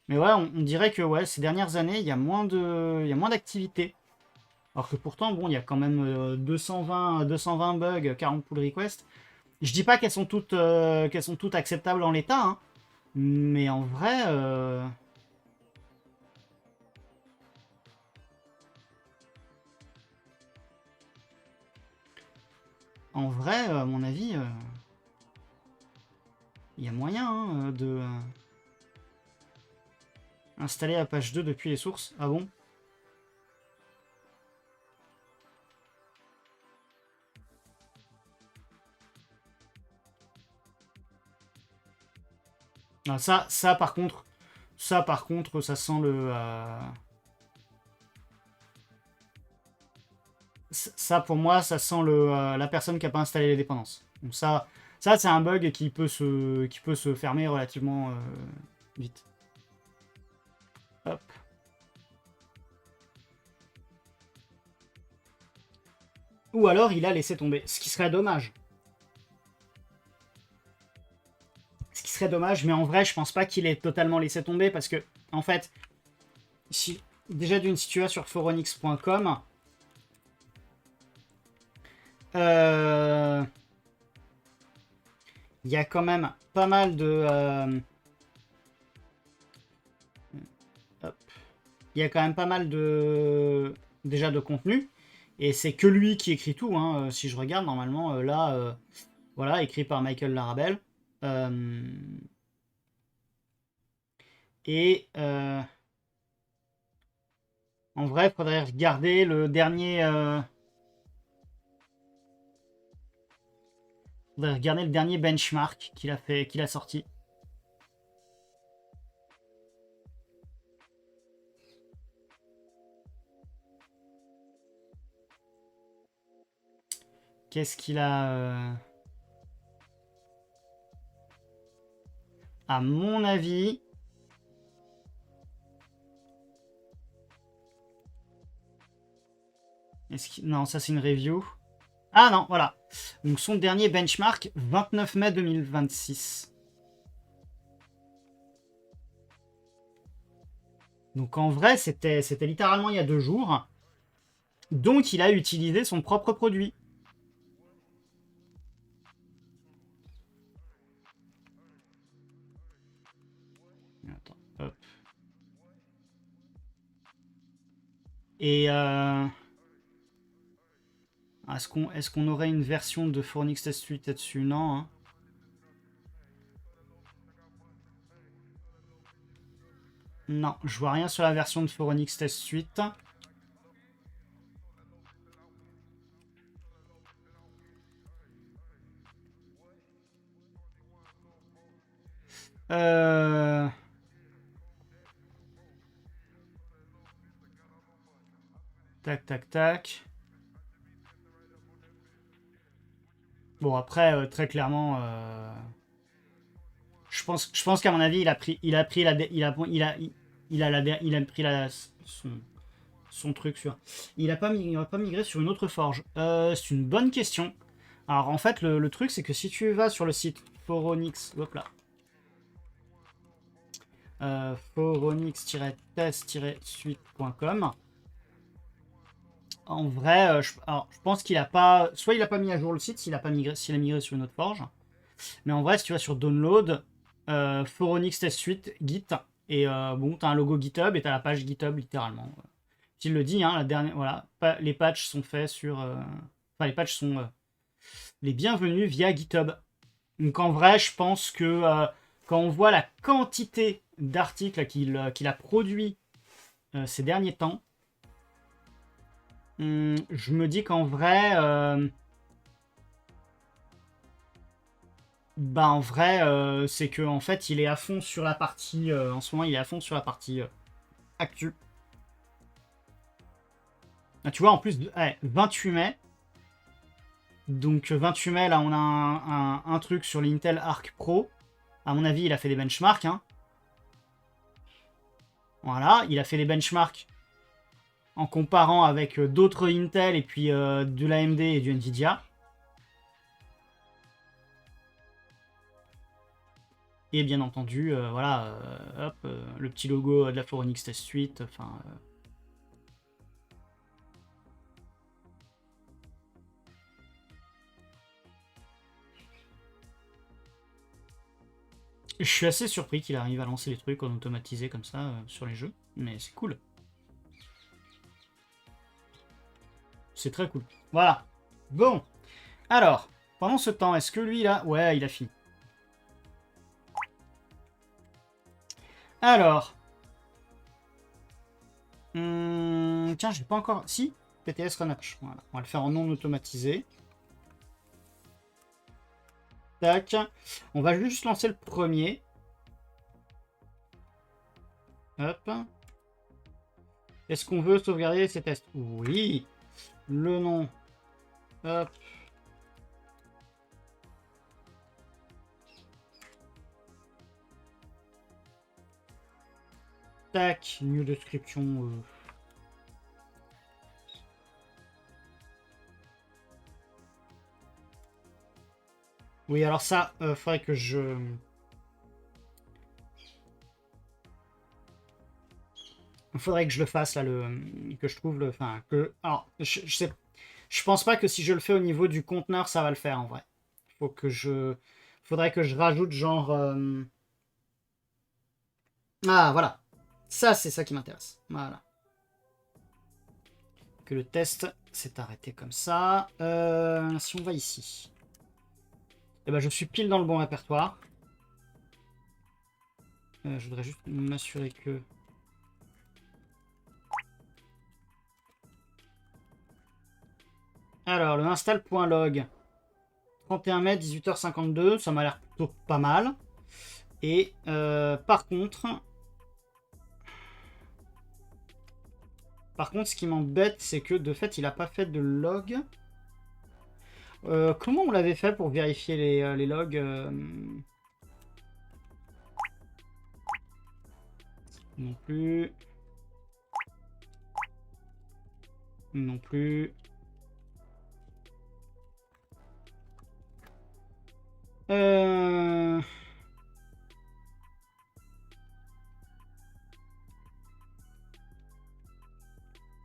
Mais ouais, on dirait que ouais, ces dernières années, il y a moins d'activité. Alors que pourtant, bon, il y a quand même 220 bugs, 40 pull requests. Je dis pas qu'elles sont toutes acceptables en l'état, hein, mais en vrai, à mon avis, il y a moyen de installer Apache 2 depuis les sources. Ah bon? Ah, ça par contre, ça sent ça pour moi, ça sent la personne qui a pas installé les dépendances. Donc ça c'est un bug qui peut se fermer relativement vite. Hop. Ou alors il a laissé tomber, ce qui serait dommage. Ce qui serait dommage, mais en vrai, je pense pas qu'il ait totalement laissé tomber parce que, en fait, déjà d'une situation sur foronix.com, il y a quand même pas mal de... il y a quand même pas mal de... déjà de contenu. Et c'est que lui qui écrit tout, hein, si je regarde, normalement, là, voilà, écrit par Michael Larabel. Et en vrai, il faudrait regarder le dernier... faudrait regarder le dernier benchmark qu'il a sorti. Qu'est-ce qu'il a à mon avis... Non, ça c'est une review. Ah non, voilà. Donc son dernier benchmark, 29 mai 2026. Donc en vrai, c'était littéralement il y a 2 jours. Donc il a utilisé son propre produit. Attends, hop. Et Est-ce qu'on aurait une version de Phoronix Test Suite là-dessus? Non. Hein. Non, je vois rien sur la version de Phoronix Test Suite. Tac, tac, tac. Bon, après, très clairement, je pense qu'à mon avis, il a pris son truc sur. Il a pas migré sur une autre forge. C'est une bonne question. Alors en fait, le truc, c'est que si tu vas sur le site Phoronix, hop là, phoronix-test-suite.com. En vrai, je pense qu'il a pas, soit il a pas mis à jour le site, s'il a migré sur une autre forge. Mais en vrai, si tu vas sur Download, Phoronix Test Suite, Git, et bon, t'as un logo GitHub et t'as la page GitHub littéralement. Il le dit, hein, la dernière, voilà, les patchs sont faits sur, enfin les patchs sont les bienvenus via GitHub. Donc en vrai, je pense que quand on voit la quantité d'articles qu'il a produit ces derniers temps, je me dis qu'en vrai, bah en vrai, c'est que en fait, il est à fond sur la partie, en ce moment, il est à fond sur la partie actu. Ah, tu vois, en plus, ouais, 28 mai. Donc 28 mai, là, on a un truc sur l'Intel Arc Pro. À mon avis, il a fait des benchmarks. Hein. Voilà, il a fait les benchmarks en comparant avec d'autres Intel et puis de l'AMD et du Nvidia. Et bien entendu, voilà, hop, le petit logo de la Phoronix Test Suite. Enfin. Je suis assez surpris qu'il arrive à lancer les trucs en automatisé comme ça sur les jeux, mais c'est cool. C'est très cool. Voilà. Bon. Alors, pendant ce temps, est-ce que lui là... Ouais, il a fini. Alors. Tiens, j'ai pas encore... Si, PTS Renatch. Voilà. On va le faire en non automatisé. Tac. On va juste lancer le premier. Hop. Est-ce qu'on veut sauvegarder ces tests? Oui. Le nom. Hop. Tac. New description. Oui, alors ça, faudrait que je... Il faudrait que je le fasse là, que je trouve le... Enfin, que... Alors, je sais... Je pense pas que si je le fais au niveau du conteneur, ça va le faire en vrai. Faut que je... Faudrait que je rajoute genre... Ah, voilà. Ça, c'est ça qui m'intéresse. Voilà. Que le test s'est arrêté comme ça. Si on va ici. Eh ben, je suis pile dans le bon répertoire. Je voudrais juste m'assurer que... Alors, le install.log. 31 mai, 18h52. Ça m'a l'air plutôt pas mal. Et par contre... ce qui m'embête, c'est que de fait, il n'a pas fait de log. Comment on l'avait fait pour vérifier les logs Non plus. Non plus.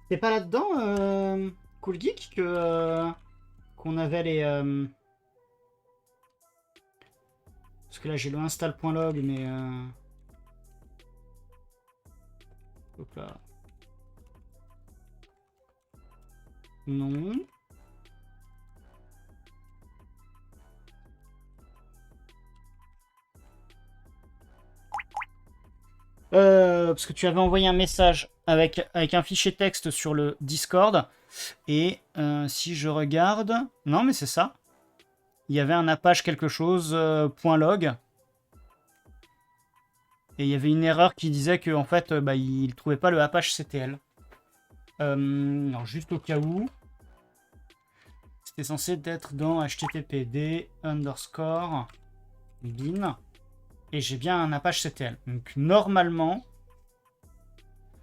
C'est pas là-dedans, Cool Geek, que qu'on avait les... Parce que là, j'ai le install.log, mais... Hop là. Non. Parce que tu avais envoyé un message avec un fichier texte sur le Discord. Et si je regarde... Non, mais c'est ça. Il y avait un Apache quelque chose, .log. Et il y avait une erreur qui disait que en fait, bah, il trouvait pas le Apache CTL. Alors, juste au cas où... C'était censé être dans httpd underscore bin. Et j'ai bien un Apache CTL. Donc, normalement...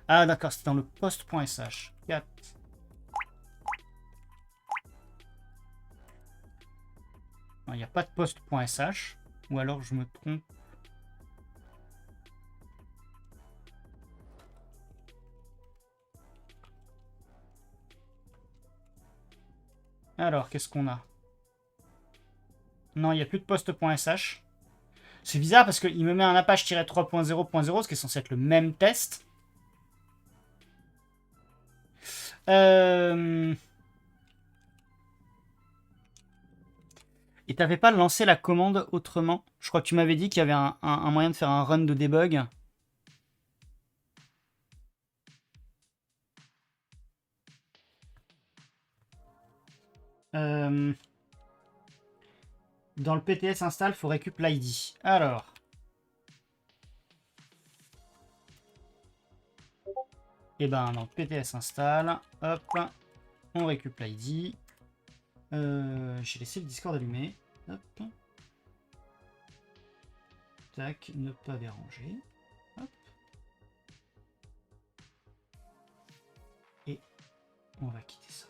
Ah, d'accord, c'est dans le post.sh. 4. Il n'y a pas de post.sh. Ou alors je me trompe. Alors, qu'est-ce qu'on a? Non, il n'y a plus de post.sh. C'est bizarre parce qu'il me met un Apache-3.0.0, ce qui est censé être le même test. Et t'avais pas lancé la commande autrement? Je crois que tu m'avais dit qu'il y avait un moyen de faire un run de debug. Dans le PTS install, il faut récup l'ID. Alors. Et ben, dans PTS install, hop, on récup l'ID. J'ai laissé le Discord allumé. Hop. Tac, ne pas déranger. Hop. Et on va quitter ça.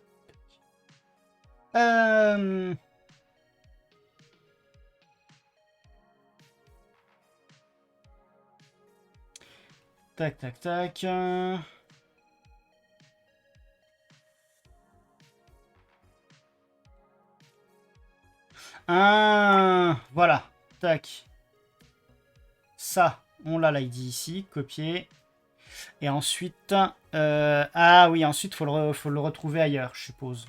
Tac, tac, tac. Voilà. Tac. Ça, on l'a l'ID ici, copier. Et ensuite... ah oui, ensuite, faut le retrouver ailleurs, je suppose.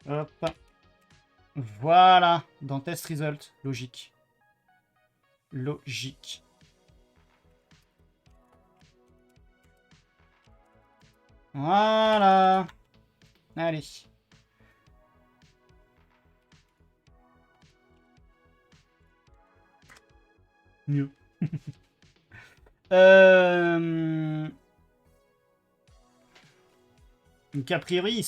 Hop. Voilà. Dans test result. Logique. Logique. Voilà. Allez. Mieux. Donc a priori,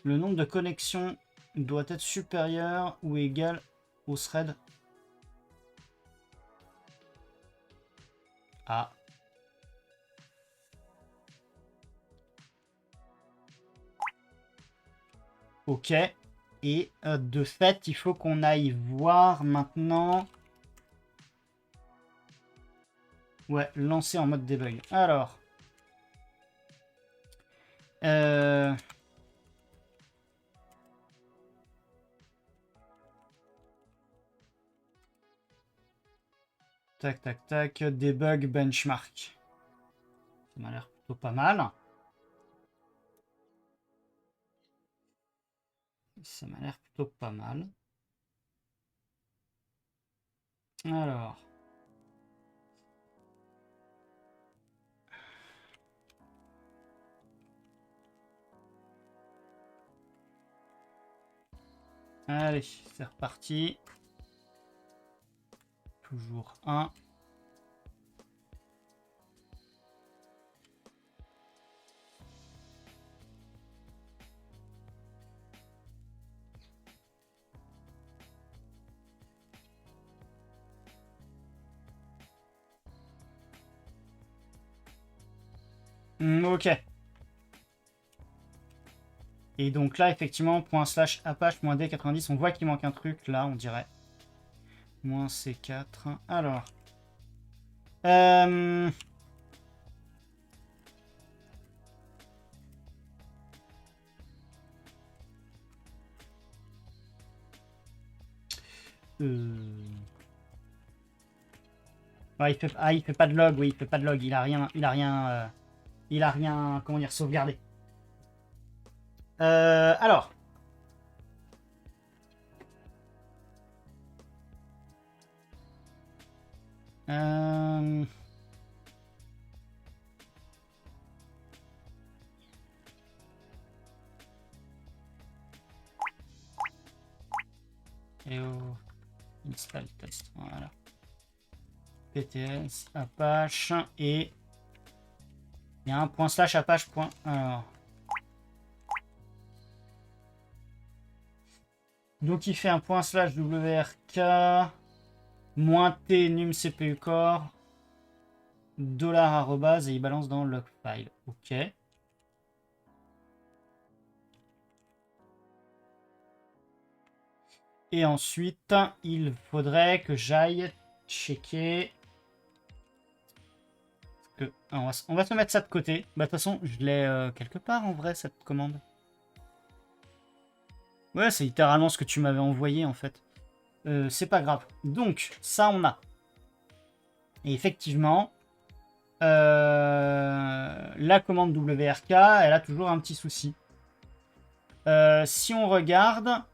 le nombre de connexions doit être supérieur ou égal au thread. Ah. Ok. Et de fait, il faut qu'on aille voir maintenant... Ouais, lancer en mode debug. Alors. Tac, tac, tac. Debug benchmark. Ça m'a l'air plutôt pas mal. Ça m'a l'air plutôt pas mal. Alors. Allez, c'est reparti. Toujours un. Ok. Et donc là, effectivement, ./Apache-D90, on voit qu'il manque un truc, là, on dirait. -C4. Alors. Euh... Ouais, il fait pas de log, oui, il fait pas de log. Il a rien, comment dire, sauvegardé. Alors. Euh... Et install test, voilà. PTS, Apache, et il y a un point slash Apache point. Alors. Donc il fait un point slash WRK, moins T num CPU core, dollar arrobase, et il balance dans log file. Ok. Et ensuite, il faudrait que j'aille checker. On va se mettre ça de côté. Bah, de toute façon, je l'ai quelque part en vrai, cette commande. Ouais, c'est littéralement ce que tu m'avais envoyé en fait. C'est pas grave. Donc, ça, on a. Et effectivement, la commande WRK, elle a toujours un petit souci. Si on regarde,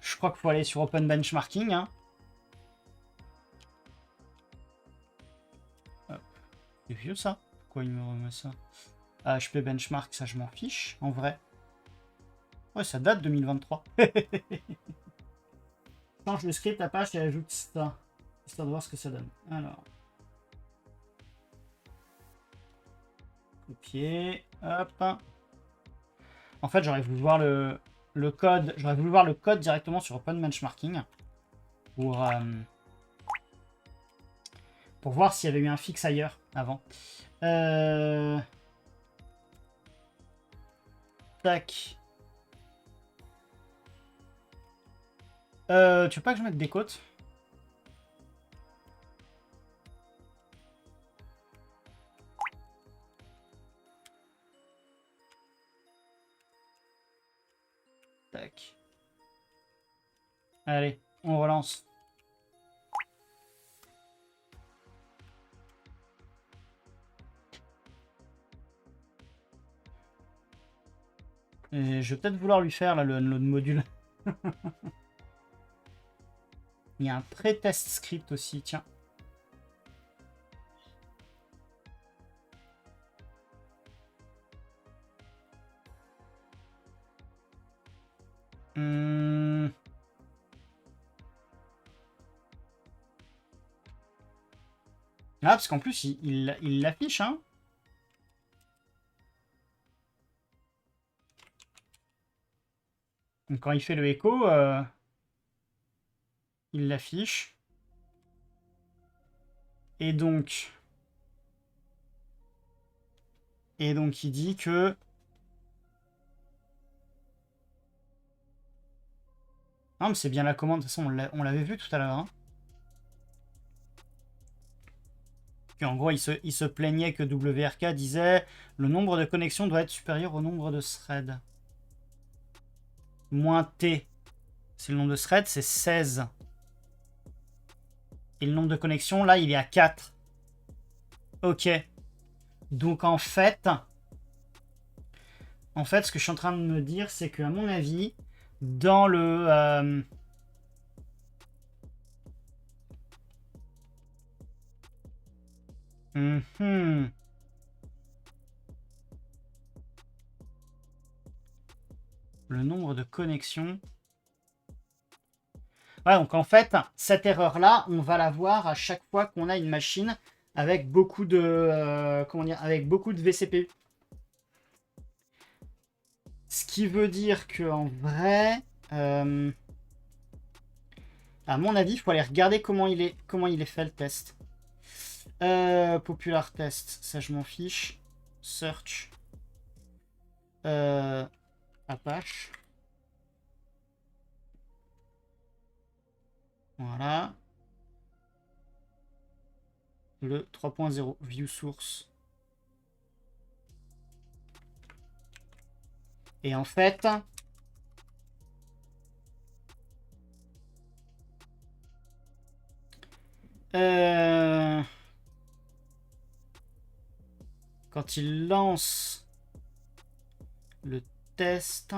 je crois qu'il faut aller sur Open Benchmarking. Hein. C'est vieux ça. Pourquoi il me remet ça? HP Benchmark, ça je m'en fiche, en vrai. Ouais, ça date 2023. Change le script Apache et ajoute ça. Histoire de voir ce que ça donne. Alors. Copier. Hop. En fait, j'aurais voulu voir le code. J'aurais voulu voir le code directement sur Open Benchmarking. Pour voir s'il y avait eu un fixe ailleurs avant. Tac. Tu veux pas que je mette des côtes? Tac. Allez, on relance. Et je vais peut-être vouloir lui faire là, le unload module. Il y a un pré-test script aussi, tiens. Ah, parce qu'en plus, il l'affiche, hein. Donc, quand il fait le écho, il l'affiche. Et donc... il dit que... Ah, mais c'est bien la commande. De toute façon, on l'avait vu tout à l'heure. Hein. En gros, il se plaignait que WRK disait le nombre de connexions doit être supérieur au nombre de threads. Moins T. C'est le nombre de threads, c'est 16. Et le nombre de connexions, là, il est à 4. Ok. Donc, en fait, ce que je suis en train de me dire, c'est qu'à mon avis, dans le... Le nombre de connexions. Ouais, donc en fait, cette erreur-là, on va la voir à chaque fois qu'on a une machine avec beaucoup de, comment dire, avec beaucoup de vCPU. Ce qui veut dire qu'en vrai, à mon avis, il faut aller regarder comment il est fait le test. Popular test, ça je m'en fiche. Search. Apache. Voilà. Le 3.0 view source. Et en fait, Quand il lance le test,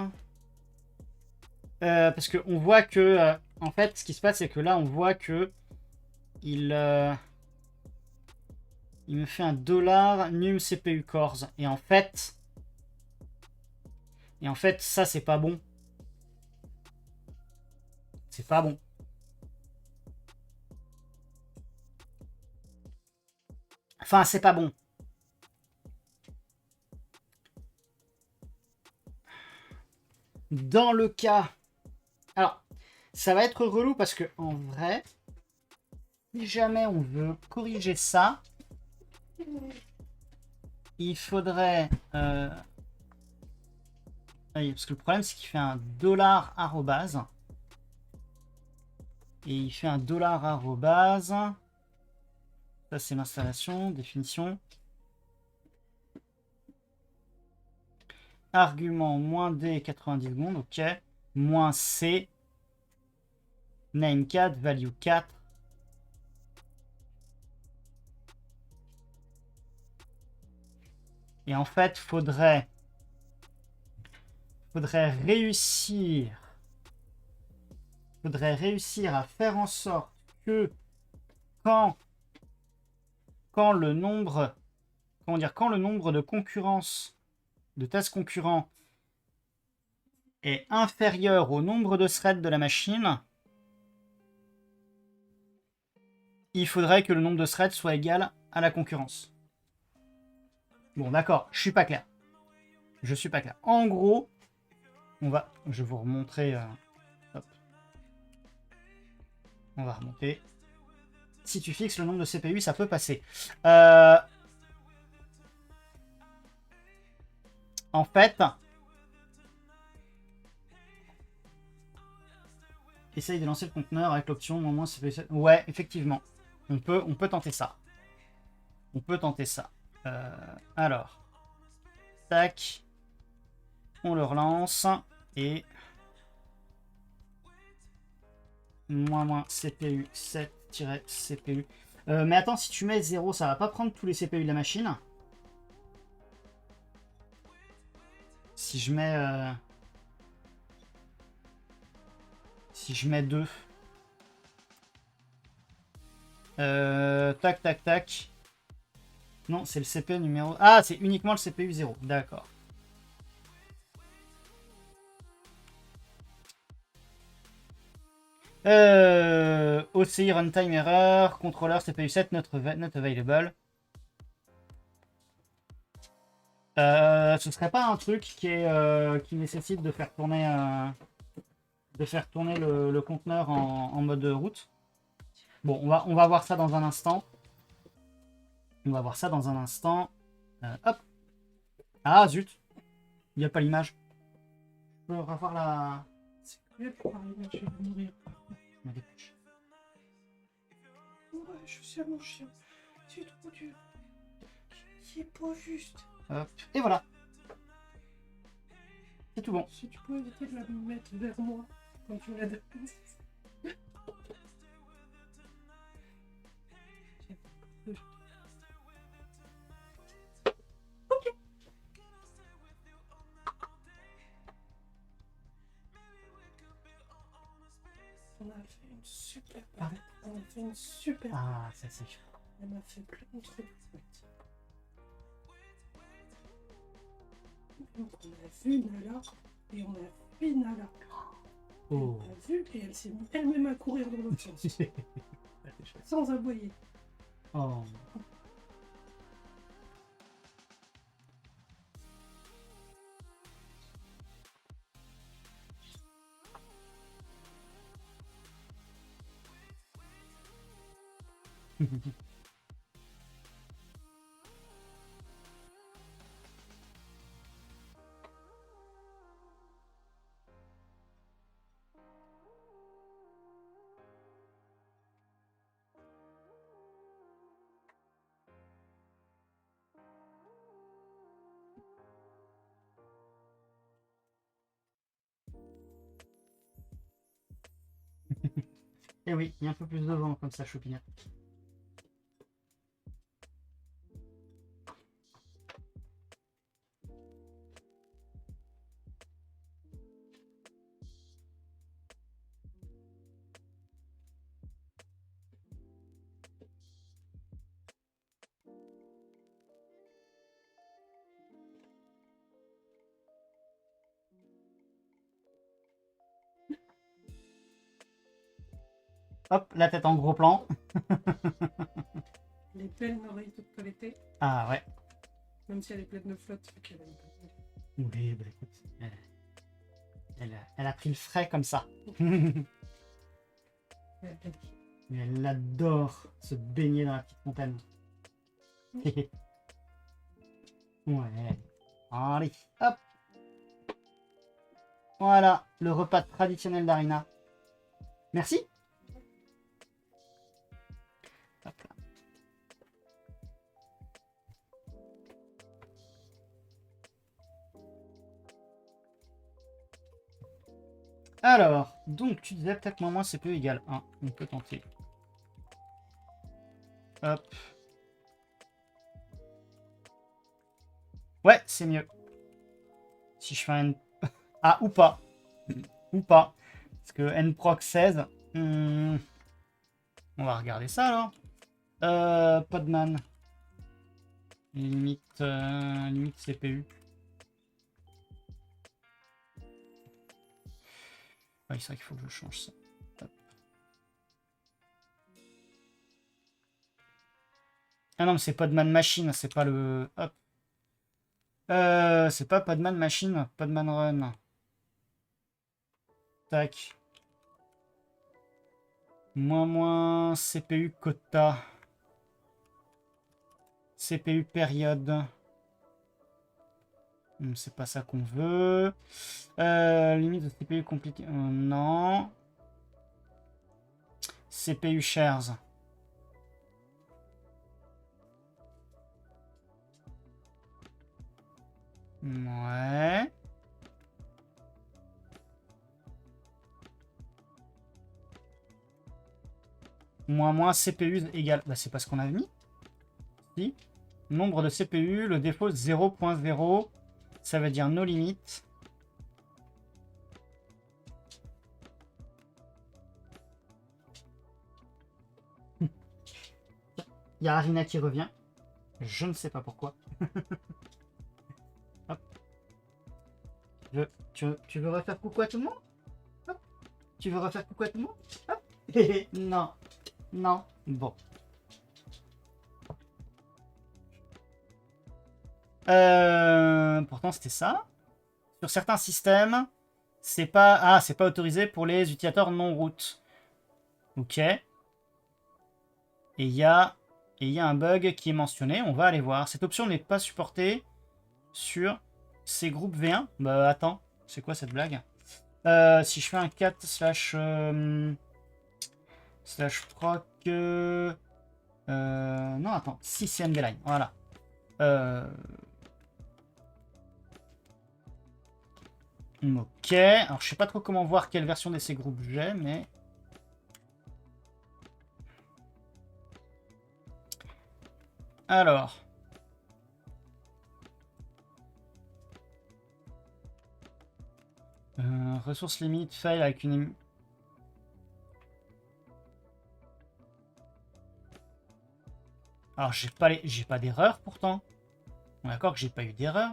parce qu'on voit que, en fait, ce qui se passe, c'est que là, on voit que il me fait un dollar num CPU cores. Et en fait, ça, c'est pas bon. C'est pas bon. Enfin, c'est pas bon. Dans le cas... Alors, ça va être relou parce que, en vrai, si jamais on veut corriger ça, il faudrait... oui, parce que le problème, c'est qu'il fait un dollar arrobase. Et il fait un dollar arrobase. Ça, c'est l'installation, définition. Argument moins D 90 secondes, ok. Moins C. Name 4, value 4. Et en fait, faudrait réussir à faire en sorte que quand le nombre, quand le nombre de concurrence, de tests concurrents est inférieur au nombre de threads de la machine, il faudrait que le nombre de threads soit égal à la concurrence. Bon, d'accord, je suis pas clair. En gros, je vais vous remontrer. Hop. On va remonter. Si tu fixes le nombre de CPU, ça peut passer. En fait, essaye de lancer le conteneur avec l'option moins CPU. Ouais, effectivement. On peut tenter ça. Alors. Tac. On le relance. Et... moins CPU 7-CPU. Mais attends, si tu mets 0, ça va pas prendre tous les CPU de la machine. Si je mets... si je mets 2. Tac, tac, tac. Non, c'est le CPU numéro... Ah, c'est uniquement le CPU 0. D'accord. OCI runtime error. Controller CPU 7 not available. Ce serait pas un truc qui nécessite de faire tourner, le conteneur en mode route. Bon, on va voir ça dans un instant. Hop. Ah, zut. Il n'y a pas l'image. Je peux revoir la... C'est cool pour l'image, je vais mourir. Ma dépêche. Ouais, je suis à mon chien. C'est trop dur. C'est pas juste. Hop. Et voilà. C'est tout bon. Si tu peux éviter de la mettre vers moi quand tu la donnes. On a fait une super palette. On a fait une super. Ah, ça c'est... Elle m'a fait plein de trucs. Donc on a vu Nala et on a fait Nala. Oh. Elle a vu et elle s'est mise elle-même à courir dans l'autre sens. Sans aboyer. Oh. Et oui, il y a un peu plus de vent comme ça, Choupinette. Hop, la tête en gros plan. Les belles oreilles toutes toilettées, Ah ouais. même si elle est pleine de flotte. Fait qu'elle a Oui, bah écoute, elle a pris le frais comme ça. Mais elle adore se baigner dans la petite fontaine. Ouais. Allez, hop. Voilà, le repas traditionnel d'Arina. Merci. Hop là. Alors, donc tu disais peut-être moins CPU égale 1. On peut tenter. Hop. Ouais, c'est mieux. Si je fais un... Ah, ou pas. Ou pas. Parce que nproc 16... on va regarder ça, alors. Podman. Limite CPU. Ouais, c'est vrai qu'il faut que je change ça. Hop. Ah non, mais c'est Podman Machine, c'est pas le... Hop. C'est pas Podman Machine, Podman Run. Tac. Moins CPU quota. CPU période. C'est pas ça qu'on veut. Limite de CPU compliqué. Non. CPU shares. Ouais. Moins CPU égale. Bah, c'est pas ce qu'on a mis. Si. Nombre de CPU, le défaut 0.0. Ça veut dire no limit. Il y a Arina qui revient. Je ne sais pas pourquoi. Hop. Tu veux refaire coucou à tout le monde? Hop. Tu veux refaire coucou à tout le monde? Hop. Non. Non. Bon. Pourtant, c'était ça. Sur certains systèmes, c'est pas... Ah, c'est pas autorisé pour les utilisateurs non root. Ok. Et il y a un bug qui est mentionné. On va aller voir. Cette option n'est pas supportée sur ces groupes V1. Bah, attends. C'est quoi cette blague? Si je fais un 4 slash proc... non, attends. 6 CMD line. Voilà. Ok. Alors, je sais pas trop comment voir quelle version de ces groupes j'ai, mais... Alors... ressources limite, fail avec une... Alors, j'ai pas d'erreur, pourtant. On est d'accord que j'ai pas eu d'erreur.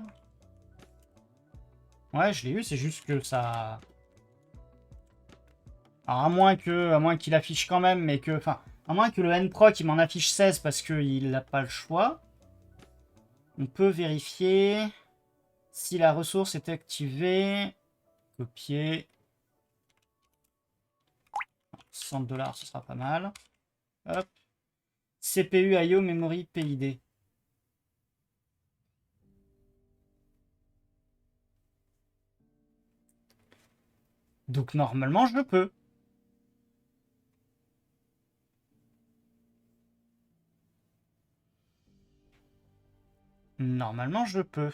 Ouais, je l'ai eu, c'est juste que ça... Alors, à moins qu'il affiche quand même, mais que... Enfin, à moins que le nproc, il m'en affiche 16 parce qu'il n'a pas le choix. On peut vérifier si la ressource est activée. Copier. 60 $, ce sera pas mal. Hop. CPU, IO, memory, PID. Donc normalement, je peux. Normalement, je peux.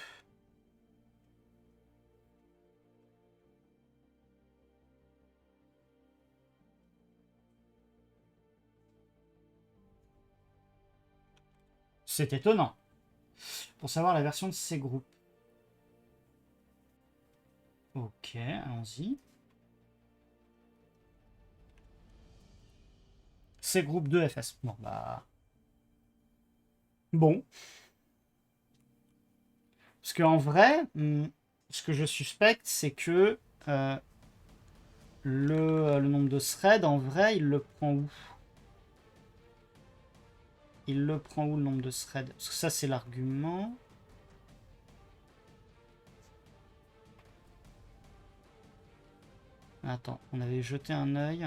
C'est étonnant. Pour savoir la version de ces groupes. Ok, allons-y. Ces groupes 2 FS. Bon, bah... Bon. Parce qu'en vrai, ce que je suspecte, c'est que... le nombre de threads, en vrai, il le prend où? Il le prend où, le nombre de threads? Parce que ça, c'est l'argument. Attends, on avait jeté un œil.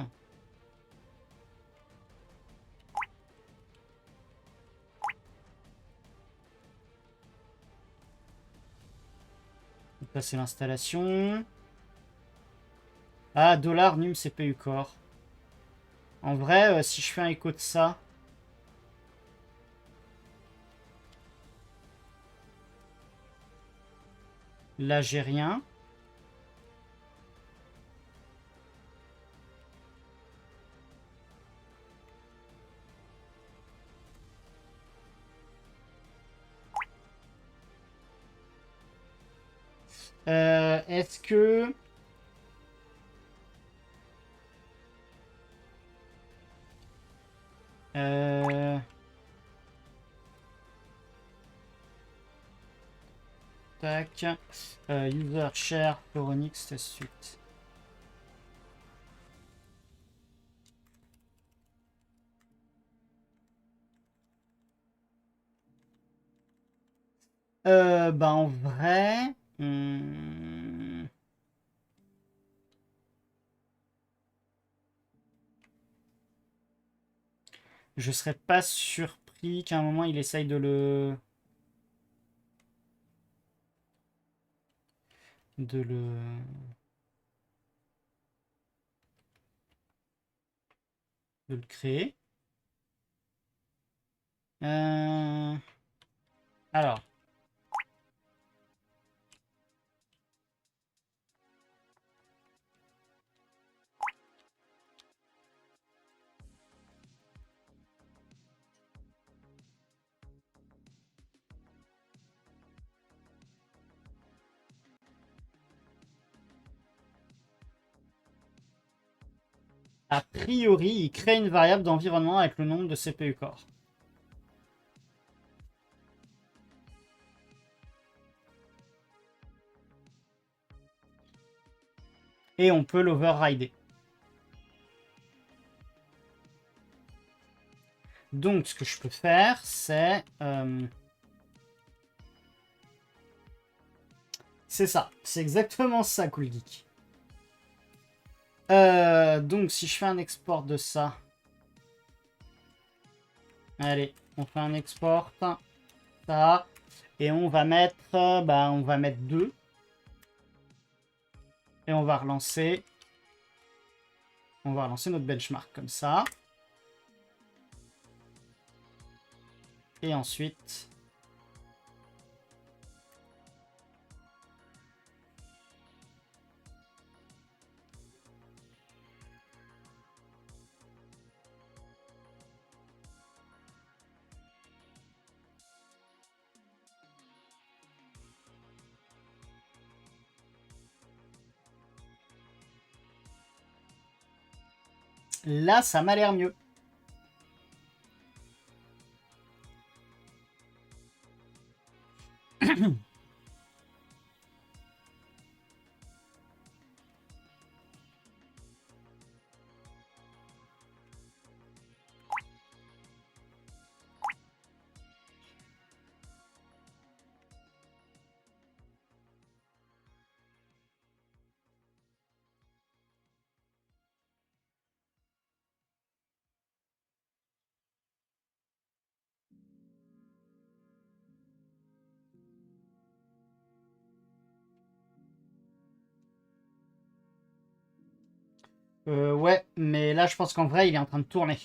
Donc là, c'est l'installation. Ah, dollar num CPU core. En vrai, si je fais un écho de ça... Là, j'ai rien. Est-ce que... Tac. User share Phoronix test suite. Bah en vrai... je serais pas surpris qu'à un moment il essaye de le... De le... De le créer. Alors. A priori, il crée une variable d'environnement avec le nombre de CPU core. Et on peut l'overrider. Donc, ce que je peux faire, c'est... c'est ça. C'est exactement ça, Cool Geek. Donc, si je fais un export de ça... Allez, on fait un export. Ça. Et on va mettre... on va mettre 2. Et on va relancer... On va relancer notre benchmark comme ça. Et ensuite... Là, ça m'a l'air mieux. Ouais, mais là, je pense qu'en vrai, il est en train de tourner.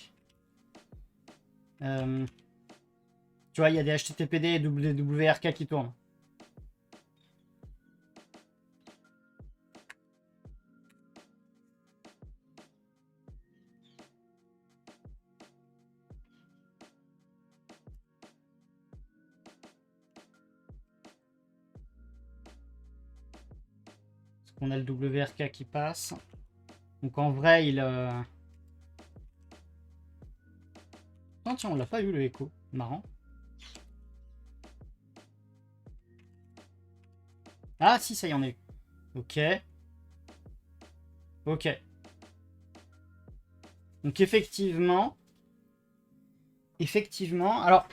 Tu vois, il y a des HTTPD et WRK qui tournent. Parce qu'on a le WRK qui passe. Donc en vrai, il... Oh, tiens, on l'a pas eu le écho. Marrant. Ah si, ça y en est. Ok. Ok. Donc alors,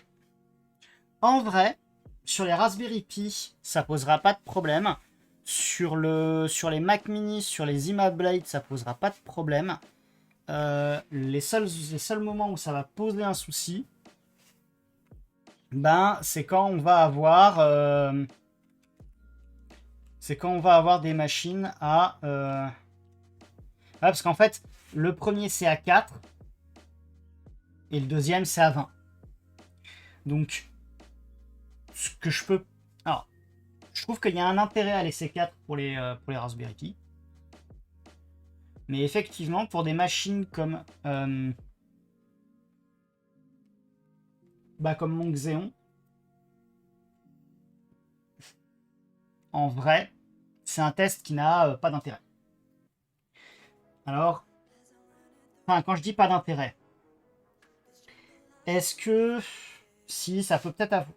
en vrai, sur les Raspberry Pi, ça posera pas de problème. Sur les Mac Mini, sur les IMA Blade, ça posera pas de problème. Les seuls moments où ça va poser un souci, ben, c'est quand on va avoir des machines à... parce qu'en fait, le premier c'est à 4 et le deuxième c'est à 20. Donc, ce que je peux... Alors, je trouve qu'il y a un intérêt à laisser 4 pour les Raspberry Pi. Mais effectivement, pour des machines comme mon Xeon, en vrai, c'est un test qui n'a pas d'intérêt. Alors, quand je dis pas d'intérêt, est-ce que... Si, ça peut peut-être avoir...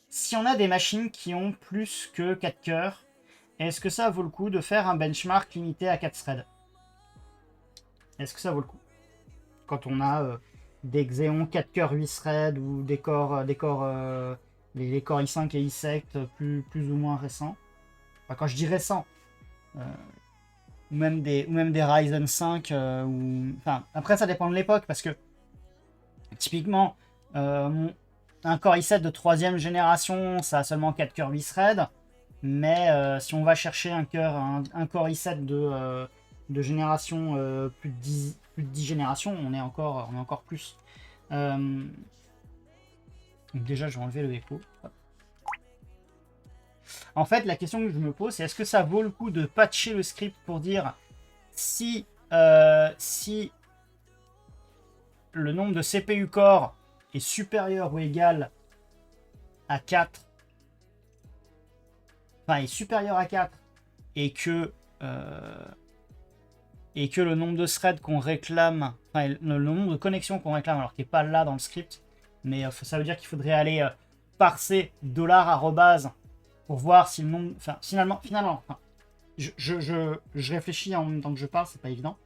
Si on a des machines qui ont plus que 4 cœurs, est-ce que ça vaut le coup de faire un benchmark limité à 4 threads? Est-ce que ça vaut le coup? Quand on a des Xeon 4 cœurs 8 threads ou des corps, les corps i5 et i7 plus ou moins récents. Enfin, quand je dis récents, ou même des Ryzen 5, enfin, après ça dépend de l'époque, parce que typiquement, un Core i7 de 3ème génération, ça a seulement 4 cœurs 8 threads, mais si on va chercher un Core i7 de génération plus de 10 générations, on est encore plus. Donc déjà, je vais enlever le écho. En fait, la question que je me pose, c'est est-ce que ça vaut le coup de patcher le script pour dire si le nombre de CPU core est supérieur ou égal à 4, enfin est supérieur à 4, et que le nombre de threads qu'on réclame, enfin le nombre de connexions qu'on réclame, alors qu'il n'est pas là dans le script, mais ça veut dire qu'il faudrait aller parser $@ pour voir si le nombre, enfin finalement, je réfléchis en même temps que je parle, c'est pas évident,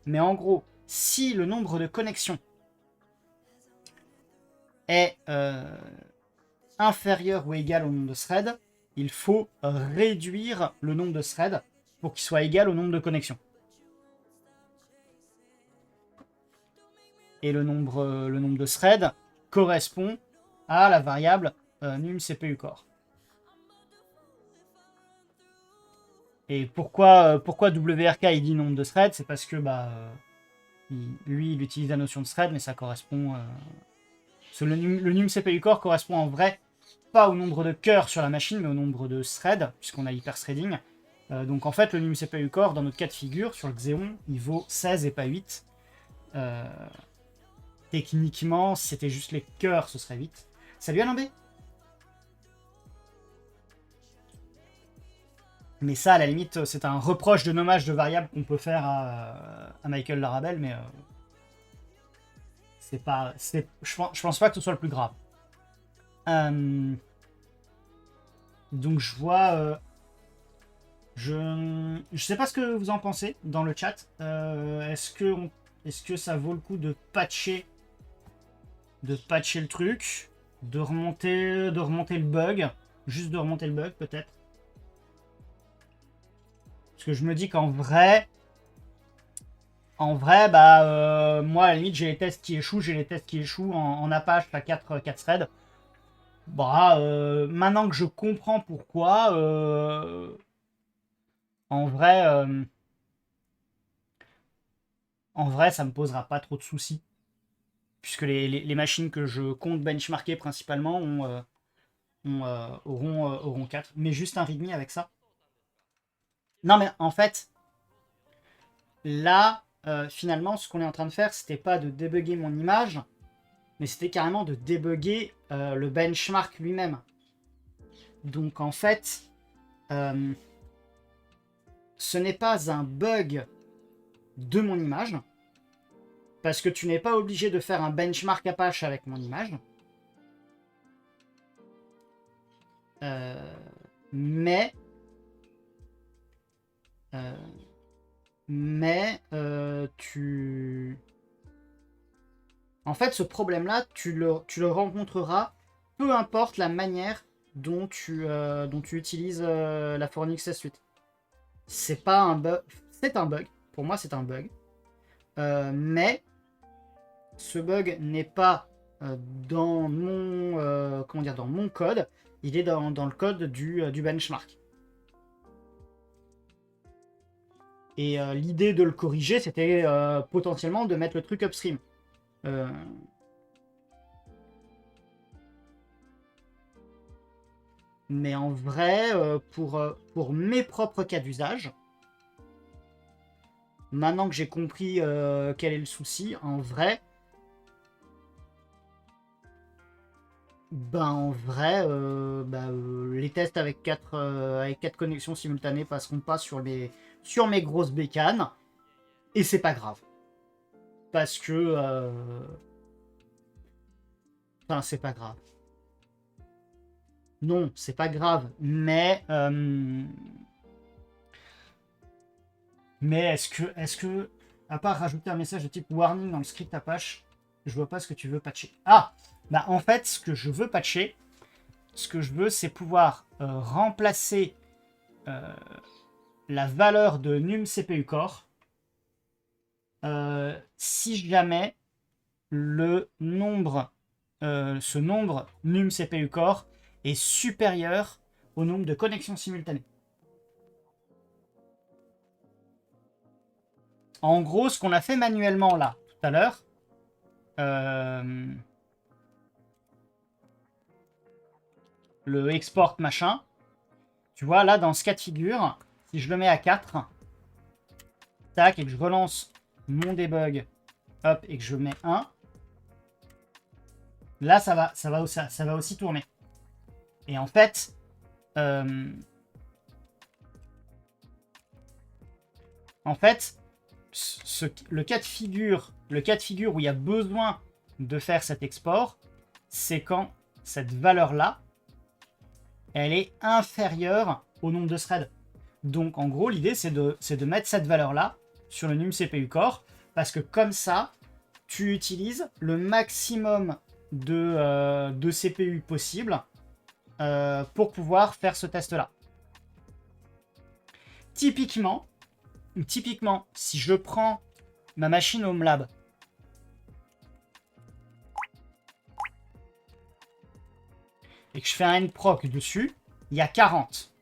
mais en gros, si le nombre de connexions est inférieur ou égal au nombre de threads, il faut réduire le nombre de threads pour qu'il soit égal au nombre de connexions. Et le nombre de threads correspond à la variable num CPU core. Et pourquoi WRK il dit nombre de threads? C'est parce que lui il utilise la notion de thread, mais ça correspond... le num CPU core correspond en vrai pas au nombre de cœurs sur la machine, mais au nombre de threads, puisqu'on a hyper-threading. Donc en fait, le num CPU core, dans notre cas de figure, sur le Xeon, il vaut 16 et pas 8. Techniquement, si c'était juste les cœurs, ce serait 8. Salut Alain B. Mais ça, à la limite, c'est un reproche de nommage de variable qu'on peut faire à Michael Larabel, mais c'est pas... Je pense pas que ce soit le plus grave. Donc je vois... je sais pas ce que vous en pensez dans le chat. Est-ce que ça vaut le coup de patcher le truc, de remonter le bug, juste de remonter le bug peut-être? Parce que je me dis qu'en vrai, moi à la limite j'ai les tests qui échouent, en Apache à 4 threads. Maintenant que je comprends pourquoi, en vrai, ça me posera pas trop de soucis. Puisque les machines que je compte benchmarker principalement auront 4. Mais juste un readme avec ça. Non mais en fait, là, finalement, ce qu'on est en train de faire, c'était pas de débugger mon image, mais c'était carrément de débugger le benchmark lui-même. Donc en fait, ce n'est pas un bug de mon image, parce que tu n'es pas obligé de faire un benchmark Apache avec mon image. Mais mais en fait, ce problème-là, tu le rencontreras peu importe la manière dont tu utilises la Fornix S8. C'est pas un bug, c'est un bug. Pour moi, c'est un bug. Mais ce bug n'est pas dans mon comment dire, dans mon code. Il est dans le code du benchmark. Et l'idée de le corriger, c'était potentiellement de mettre le truc upstream. Mais en vrai, pour mes propres cas d'usage, maintenant que j'ai compris quel est le souci, en vrai, les tests avec 4 connexions simultanées passeront pas sur mes grosses bécanes, et c'est pas grave. Parce que... Enfin, c'est pas grave. Non, c'est pas grave, mais est-ce que, à part rajouter un message de type warning dans le script Apache, je vois pas ce que tu veux patcher. Ah, bah en fait, ce que je veux patcher, ce que je veux, c'est pouvoir remplacer la valeur de num CPU core si jamais ce nombre num CPU core est supérieur au nombre de connexions simultanées. En gros, ce qu'on a fait manuellement là, tout à l'heure, le export machin, tu vois, là, dans ce cas de figure, si je le mets à 4, tac, et que je relance mon debug, hop, et que je mets 1, là, ça va aussi tourner. Et en fait, le cas de figure où il y a besoin de faire cet export, c'est quand cette valeur-là, elle est inférieure au nombre de threads. Donc en gros, l'idée, c'est de mettre cette valeur-là sur le num CPU core, parce que comme ça, tu utilises le maximum de CPU possible pour pouvoir faire ce test-là. Typiquement, si je prends ma machine HomeLab, et que je fais un nproc dessus, il y a 40.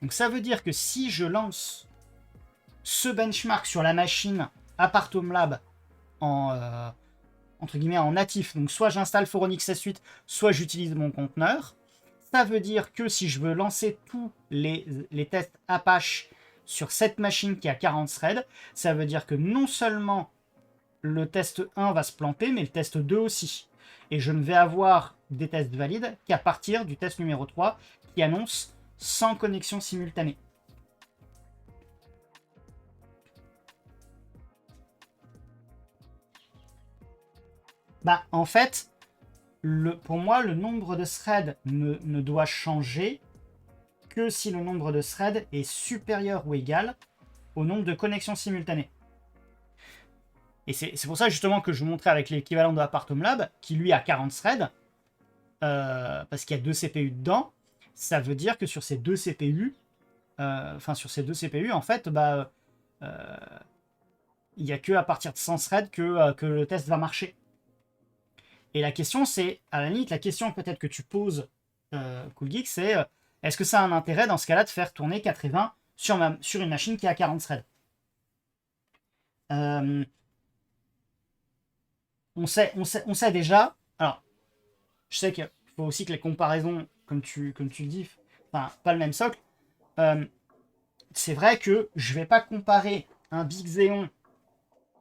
Donc ça veut dire que si je lance ce benchmark sur la machine Apart HomeLab en entre guillemets en natif, donc soit j'installe Phoronix S8, soit j'utilise mon conteneur, ça veut dire que si je veux lancer tous les tests Apache sur cette machine qui a 40 threads, ça veut dire que non seulement le test 1 va se planter, mais le test 2 aussi. Et je ne vais avoir des tests valides qu'à partir du test numéro 3 qui annonce 100 connexions simultanées. Bah, en fait, pour moi, le nombre de threads ne doit changer que si le nombre de threads est supérieur ou égal au nombre de connexions simultanées. Et c'est pour ça justement que je vous montrais avec l'équivalent de Apart HomeLab, qui lui a 40 threads, parce qu'il y a 2 CPU dedans. Ça veut dire que sur ces deux CPU, en fait, il n'y a que à partir de 100 threads que le test va marcher. Et la question, c'est, à la limite, la question peut-être que tu poses, CoolGeek, c'est est-ce que ça a un intérêt dans ce cas-là de faire tourner 80 sur une machine qui a 40 threads? On sait déjà. Alors, je sais qu'il faut aussi que les comparaisons, comme tu le dis, enfin, pas le même socle. C'est vrai que je vais pas comparer un Big Xeon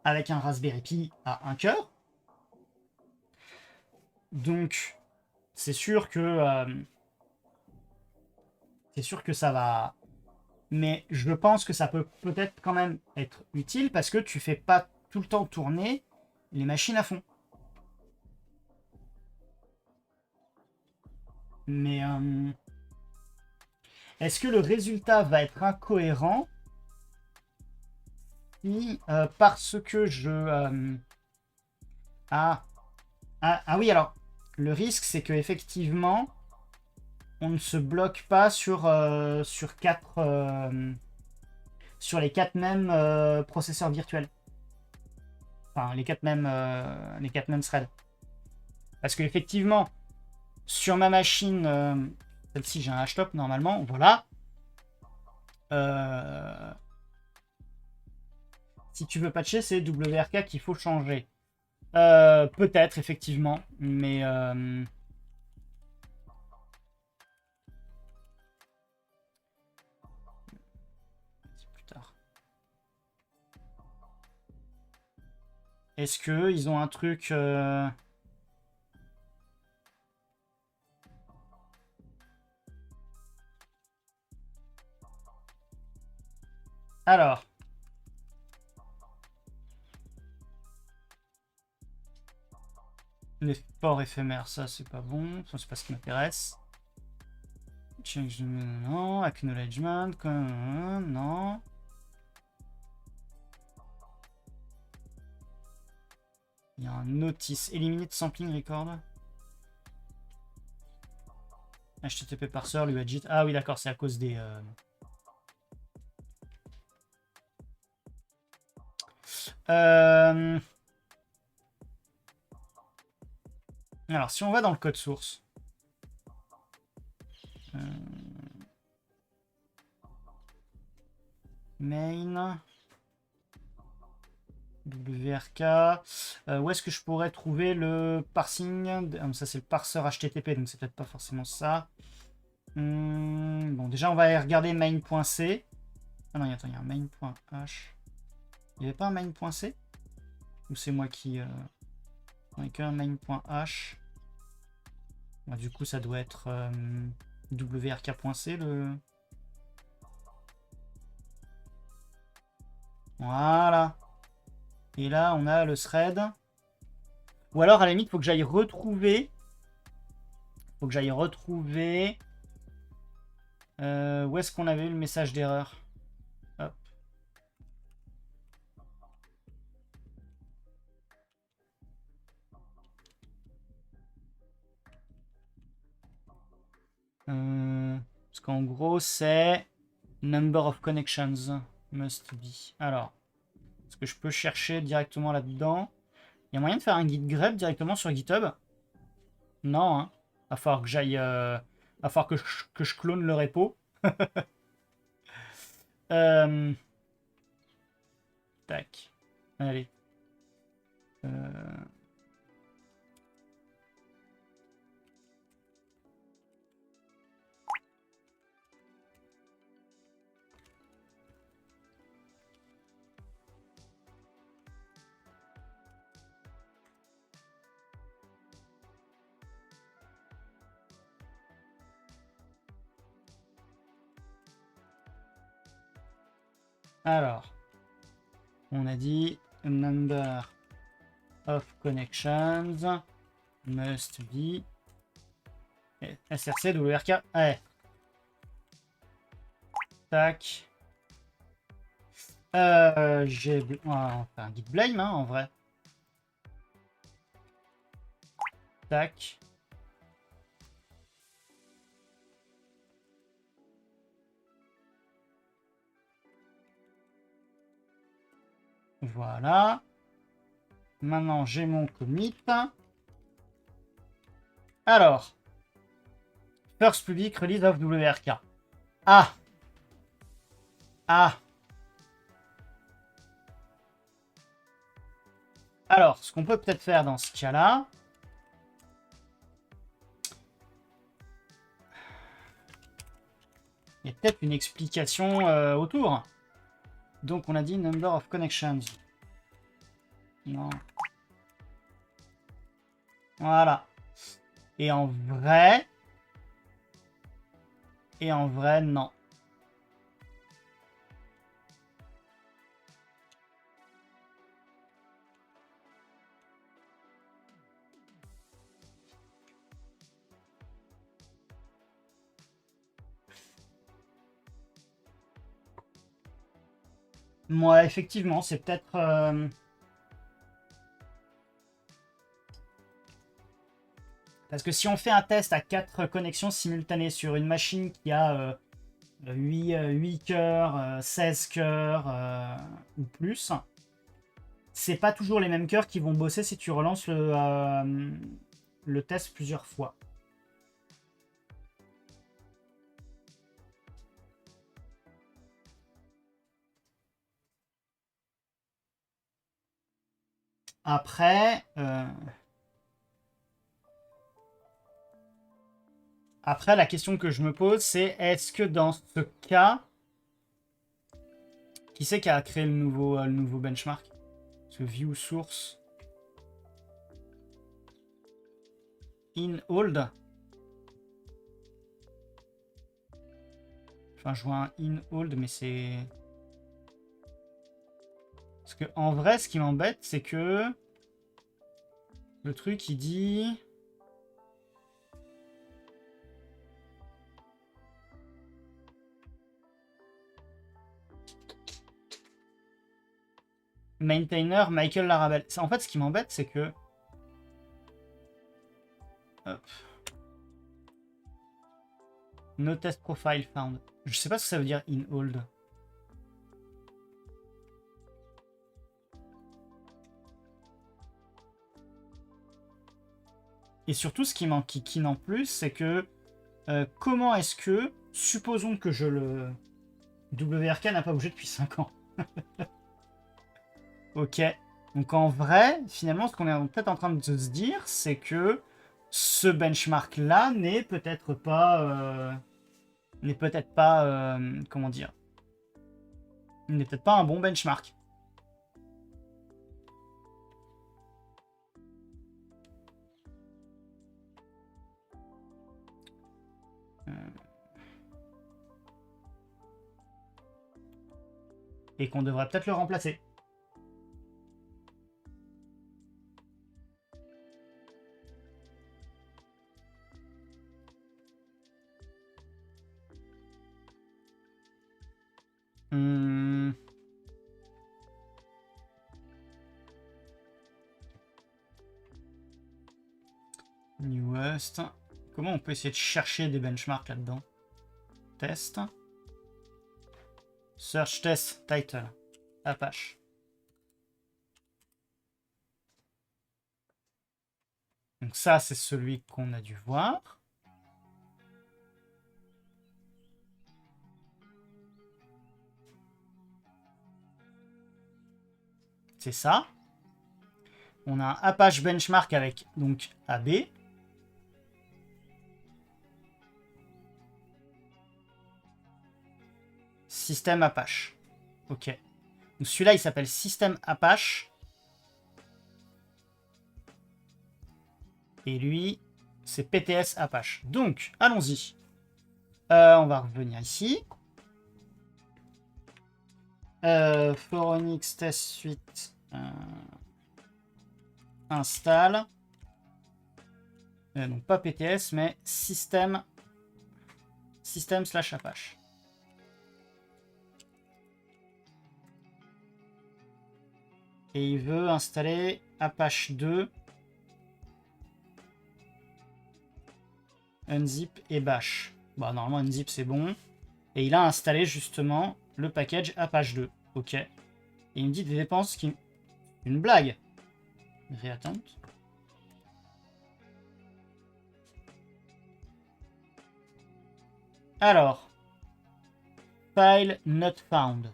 avec un Raspberry Pi à un cœur. Donc, c'est sûr que ça va. Mais je pense que ça peut peut-être quand même être utile parce que tu fais pas tout le temps tourner les machines à fond. Mais est-ce que le résultat va être incohérent? ici parce que je... oui, alors, le risque, c'est que effectivement, on ne se bloque pas sur les 4 mêmes processeurs virtuels. Enfin, les 4 mêmes threads. Parce que effectivement, sur ma machine, celle-ci, j'ai un hashtop normalement, voilà. Si tu veux patcher, c'est WRK qu'il faut changer. Peut-être, effectivement, mais... plus tard. Est-ce qu'ils ont un truc... Alors... Les ports éphémères, ça c'est pas bon, ça c'est pas ce qui m'intéresse. Change, non. Acknowledgement, non. Il y a un notice. Eliminate sampling record. HTTP parser, lui agit. Ah oui, d'accord, c'est à cause des... Alors, si on va dans le code source... Main... WRK... où est-ce que je pourrais trouver le parsing? Ça, c'est le parseur HTTP, donc c'est peut-être pas forcément ça. Bon, déjà, on va aller regarder main.c. Ah non, attends, il y a un main.h. Il n'y avait pas un main.c? Ou c'est moi qui... Il n'y a qu'un main.h. Bah, du coup, ça doit être wrk.c le... Voilà. Et là, on a le thread. Ou alors, à la limite, il faut que j'aille retrouver... où est-ce qu'on avait eu le message d'erreur? Hop. Parce qu'en gros, c'est number of connections must be. Alors, est-ce que je peux chercher directement là-dedans? Il y a moyen de faire un git grep directement sur GitHub? Non, hein. Va falloir que j'aille... va falloir que je clone le repo. Tac. Allez. Alors, on a dit number of connections must be src wrk. Ouais. Tac. J'ai... On va faire un git blame, hein, en vrai. Tac. Voilà. Maintenant, j'ai mon commit. Alors. First public release of WRK. Ah. Ah. Alors, ce qu'on peut peut-être faire dans ce cas-là... Il y a peut-être une explication autour. Donc, on a dit number of connections. Non. Voilà. Et en vrai, non. Moi, effectivement, c'est peut-être... Parce que si on fait un test à 4 connexions simultanées sur une machine qui a 8 cœurs, 16 cœurs ou plus, c'est pas toujours les mêmes cœurs qui vont bosser si tu relances le test plusieurs fois. Après, la question que je me pose, c'est est-ce que dans ce cas, qui c'est qui a créé le nouveau benchmark? Ce view source in hold. Enfin, je vois un in hold, mais c'est... Parce que en vrai, ce qui m'embête, c'est que le truc, il dit... Maintainer Michael Larabel. En fait, ce qui m'embête, c'est que... Hop. No test profile found. Je sais pas ce que ça veut dire in hold. Et surtout, ce qui m'enquiquine en plus, c'est que comment est-ce que, supposons que je le... WRK n'a pas bougé depuis 5 ans. Ok. Donc en vrai, finalement, ce qu'on est peut-être en train de se dire, c'est que ce benchmark-là n'est peut-être pas... comment dire? N'est peut-être pas un bon benchmark. Et qu'on devrait peut-être le remplacer. Newest. Comment on peut essayer de chercher des benchmarks là-dedans? Test. Search test title. Apache. Donc ça, c'est celui qu'on a dû voir. C'est ça. On a un Apache benchmark avec donc AB. Système Apache. Ok. Donc celui-là, il s'appelle Système Apache. Et lui, c'est PTS Apache. Donc, allons-y. On va revenir ici. Phoronix Test Suite. Installe. Donc pas PTS, mais système / Apache. Et il veut installer Apache 2, unzip et bash. Bah normalement unzip c'est bon. Et il a installé justement le package Apache 2. Ok. Et il me dit des dépenses qui... Une blague. Réattente. Alors. File not found.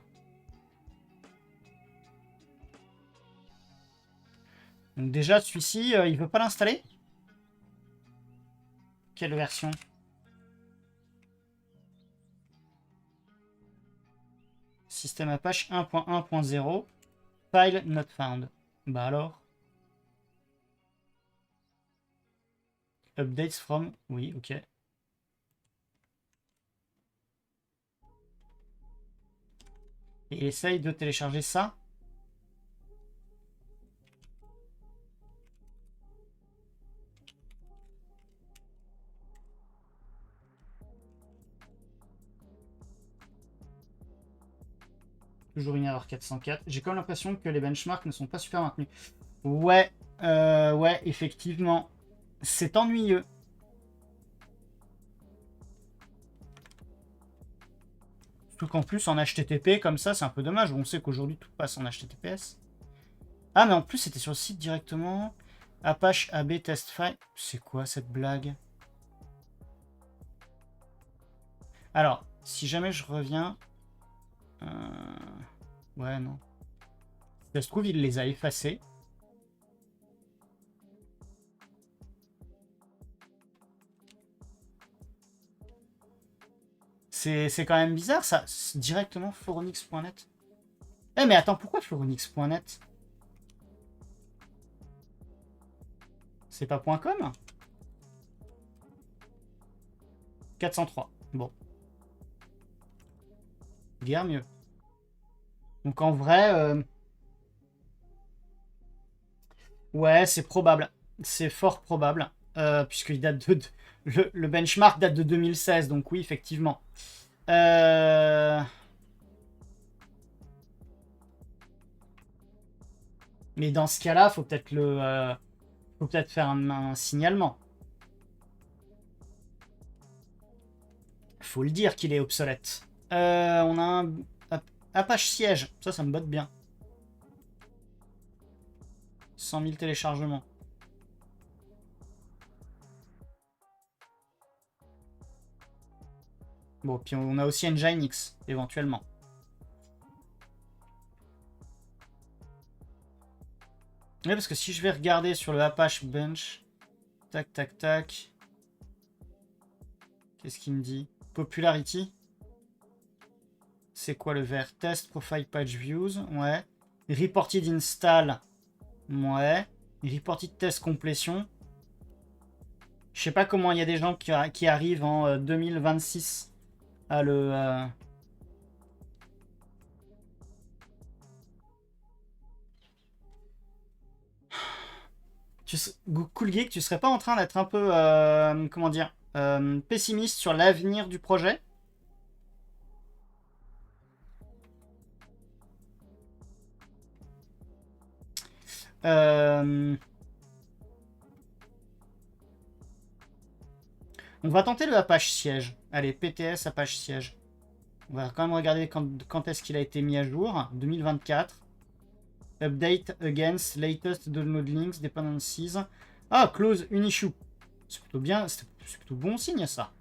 Donc déjà celui-ci, il veut pas l'installer? Quelle version? Système Apache 1.1.0. File not found. Bah alors. Updates from... Oui, ok. Et il essaye de télécharger ça. Toujours une erreur 404. J'ai comme l'impression que les benchmarks ne sont pas super maintenus. Ouais, ouais, effectivement. C'est ennuyeux. Surtout qu'en plus, en HTTP, comme ça, c'est un peu dommage. On sait qu'aujourd'hui, tout passe en HTTPS. Ah, mais en plus, c'était sur le site directement. Apache AB test file. C'est quoi cette blague? Alors, si jamais je reviens... Ouais, non. Ça se trouve, il les a effacés. C'est quand même bizarre, ça. Directement foronix.net. Eh, mais attends, pourquoi foronix.net? C'est pas .com? 403. Bon. Guère mieux. Donc en vrai... Ouais, c'est probable. C'est fort probable. Puisqu'il date de... Le benchmark date de 2016, donc oui, effectivement. Mais dans ce cas-là, faut peut-être faut peut-être faire un signalement. Faut le dire qu'il est obsolète. On a un Apache siège. Ça me botte bien. 100 000 téléchargements. Bon, puis on a aussi Nginx, éventuellement. Oui, parce que si je vais regarder sur le Apache Bench... Tac, tac, tac... Qu'est-ce qu'il me dit? Popularity? C'est quoi le vert? Test Profile Page Views? Ouais. Reported Install? Ouais. Reported Test Completion? Je sais pas comment il y a des gens qui arrivent en 2026 à le... Cool Geek, tu serais pas en train d'être un peu, comment dire, pessimiste sur l'avenir du projet? On va tenter le Apache siège. Allez, PTS Apache siège. On va quand même regarder quand est-ce qu'il a été mis à jour. 2024. Update against latest download links, dependencies. Ah, close une issue. C'est plutôt bien, c'est plutôt bon signe ça.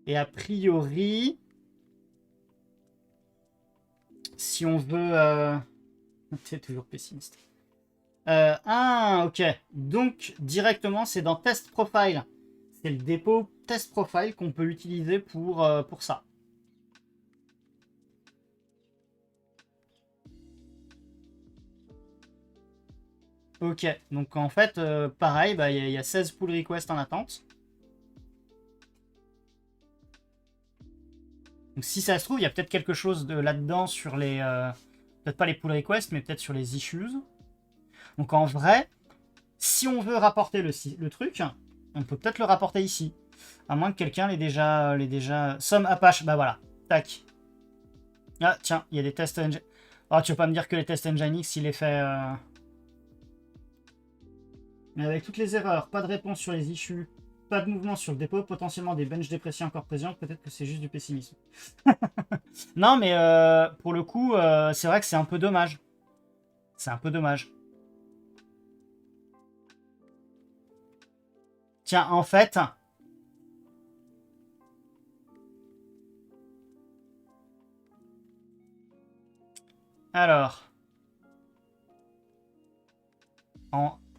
Et a priori, si on veut... T'es toujours pessimiste. Ah, ok. Donc, directement, c'est dans Test Profile. C'est le dépôt Test Profile qu'on peut utiliser pour ça. Ok. Donc, en fait, pareil, bah, y a 16 pull requests en attente. Donc, si ça se trouve, il y a peut-être quelque chose là-dedans sur les... peut-être pas les pull requests, mais peut-être sur les issues. Donc, en vrai, si on veut rapporter le truc, on peut peut-être le rapporter ici. À moins que quelqu'un l'ait déjà... Some Apache, bah voilà. Tac. Ah, tiens, il y a des tests... Oh, tu vas pas me dire que les tests Nginx, il est fait... Mais avec toutes les erreurs, pas de réponse sur les issues, pas de mouvement sur le dépôt, potentiellement des benches dépréciés encore présents, peut-être que c'est juste du pessimisme. Non, mais pour le coup, c'est vrai que c'est un peu dommage. C'est un peu dommage. Tiens, en fait... Alors...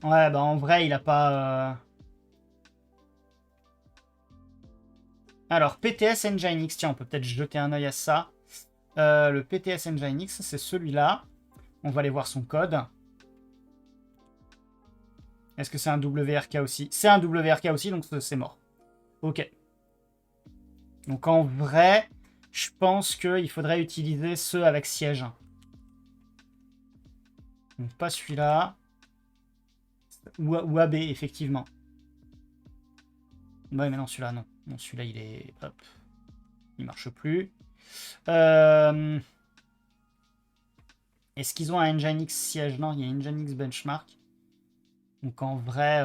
Ouais, bah en vrai, il a pas... Alors, PTS Nginx, tiens, on peut peut-être jeter un œil à ça. Le PTS Nginx, c'est celui-là. On va aller voir son code. Est-ce que c'est un WRK aussi? C'est un WRK aussi, donc c'est mort. Ok. Donc en vrai, je pense qu'il faudrait utiliser ceux avec siège. Donc pas celui-là. Ou AB, effectivement. Ouais, mais non, celui-là, non. Non, celui-là, il est... Hop. Il marche plus. Est-ce qu'ils ont un Nginx siège? Non, il y a Nginx benchmark. Donc en vrai...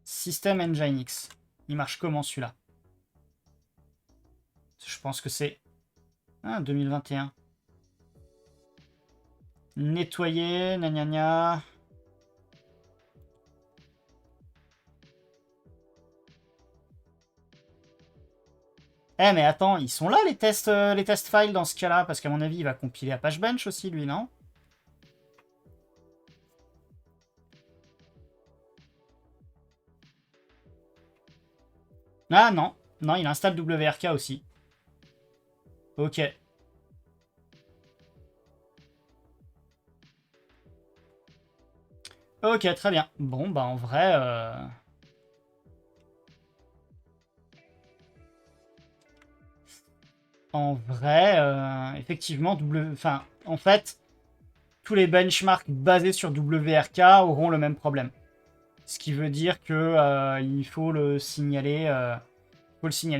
Système Nginx. Il marche comment celui-là? Je pense que c'est... Ah, 2021. Nettoyer, gna gna gna. Eh mais attends, ils sont là les tests files dans ce cas-là, parce qu'à mon avis, il va compiler Apache Bench aussi, lui, non? Ah non, non, il installe WRK aussi. Ok. Ok, très bien. Bon, bah en vrai... En vrai, effectivement, enfin, en fait, tous les benchmarks basés sur WRK auront le même problème. Ce qui veut dire que il faut le signaler,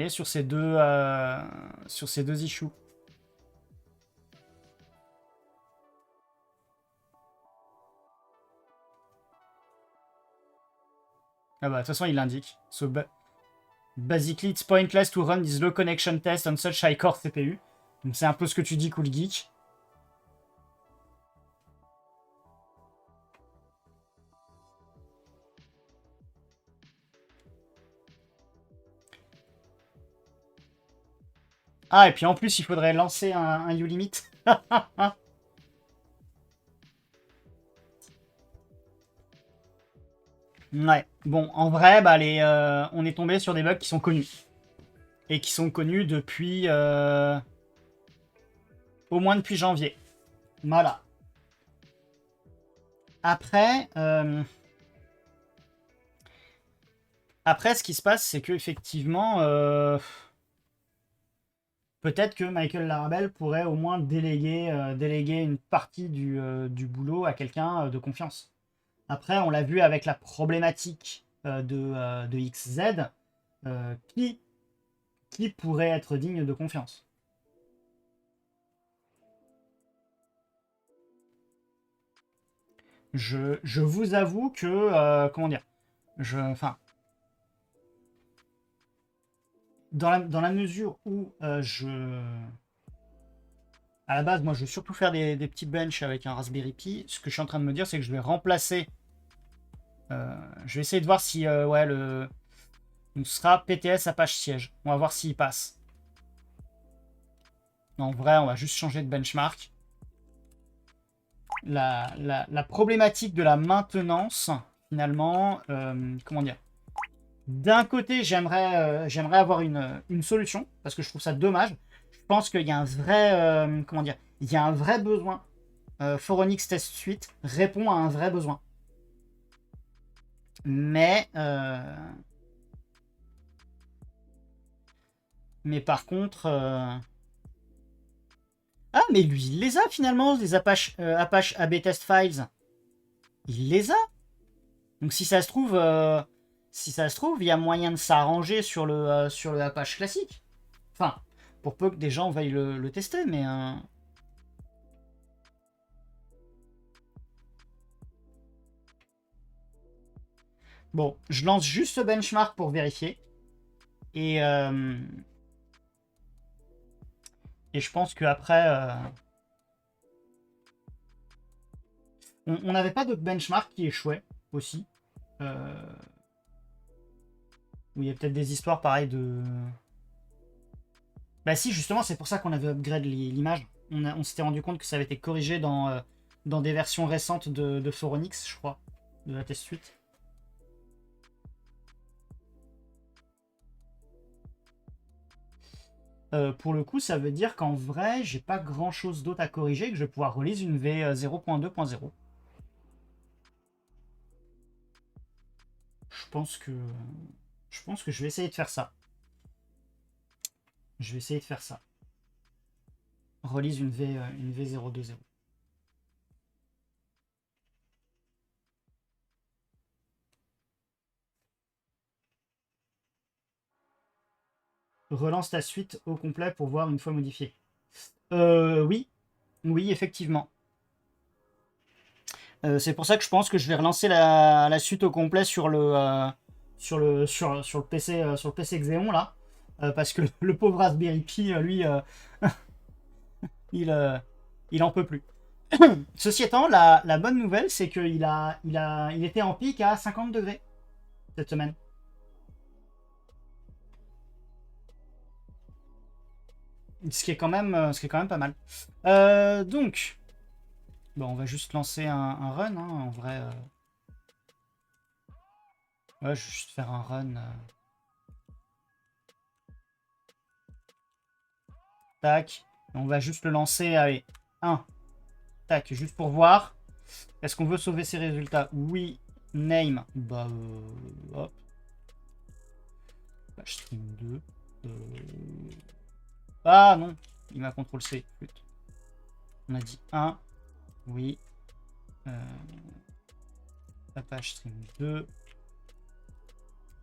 sur ces deux issues. Ah bah de toute façon il l'indique. So, basically it's pointless to run this low connection test on such high core CPU. Donc c'est un peu ce que tu dis, Cool Geek. Ah, et puis en plus, il faudrait lancer un ulimit. Ouais. Bon, en vrai, bah, on est tombé sur des bugs qui sont connus. Et qui sont connus depuis... au moins depuis janvier. Voilà. Après... Après, ce qui se passe, c'est que effectivement... peut-être que Michael Larabel pourrait au moins déléguer une partie du boulot à quelqu'un de confiance. Après, on l'a vu avec la problématique de XZ, qui pourrait être digne de confiance. Je vous avoue que, comment dire, enfin, dans la mesure où à la base, moi, je veux surtout faire des petits benches avec un Raspberry Pi. Ce que je suis en train de me dire, c'est que je vais remplacer. Je vais essayer de voir si, ouais, donc ce sera PTS Apache siège. On va voir s'il passe. En vrai, on va juste changer de benchmark. La problématique de la maintenance, finalement, comment dire, d'un côté, j'aimerais avoir une solution, parce que je trouve ça dommage. Je pense qu'il y a un vrai, comment dire, il y a un vrai besoin. Phoronix Test Suite répond à un vrai besoin. Mais par contre... Ah, mais lui, il les a finalement, les Apache AB Test Files. Il les a. Donc si ça se trouve, il y a moyen de s'arranger sur le Apache classique. Enfin, pour peu que des gens veuillent le tester, mais... Bon, je lance juste ce benchmark pour vérifier. Et je pense qu'après... On n'avait pas d'autres benchmark qui échouaient aussi. Où il y a peut-être des histoires pareilles de... Bah si, justement, c'est pour ça qu'on avait upgrade l'image. On s'était rendu compte que ça avait été corrigé dans des versions récentes de Phoronix, je crois, de la test suite. Pour le coup, ça veut dire qu'en vrai, j'ai pas grand chose d'autre à corriger, que je vais pouvoir release une V 0.2.0. Je pense que je vais essayer de faire ça. Je vais essayer de faire ça. Relise une V020. Relance ta suite au complet pour voir une fois modifiée. Oui. Oui, effectivement. C'est pour ça que je pense que je vais relancer la suite au complet sur le PC, sur le PC Xeon, là. Parce que le pauvre Raspberry Pi, lui, il, il en peut plus. Ceci étant, la bonne nouvelle, c'est qu'il était en pic à 50 degrés cette semaine. Ce qui est quand même pas mal. Donc, bon, on va juste lancer un run, hein, en vrai. Ouais, je vais juste faire un run. Tac. On va juste le lancer. Allez, 1. Tac, juste pour voir. Est-ce qu'on veut sauver ces résultats? Oui. Name. Bah, hop. Bah, stream 2. Ah non, il m'a CTRL C. Flûte. On a dit 1. Oui. La page stream 2.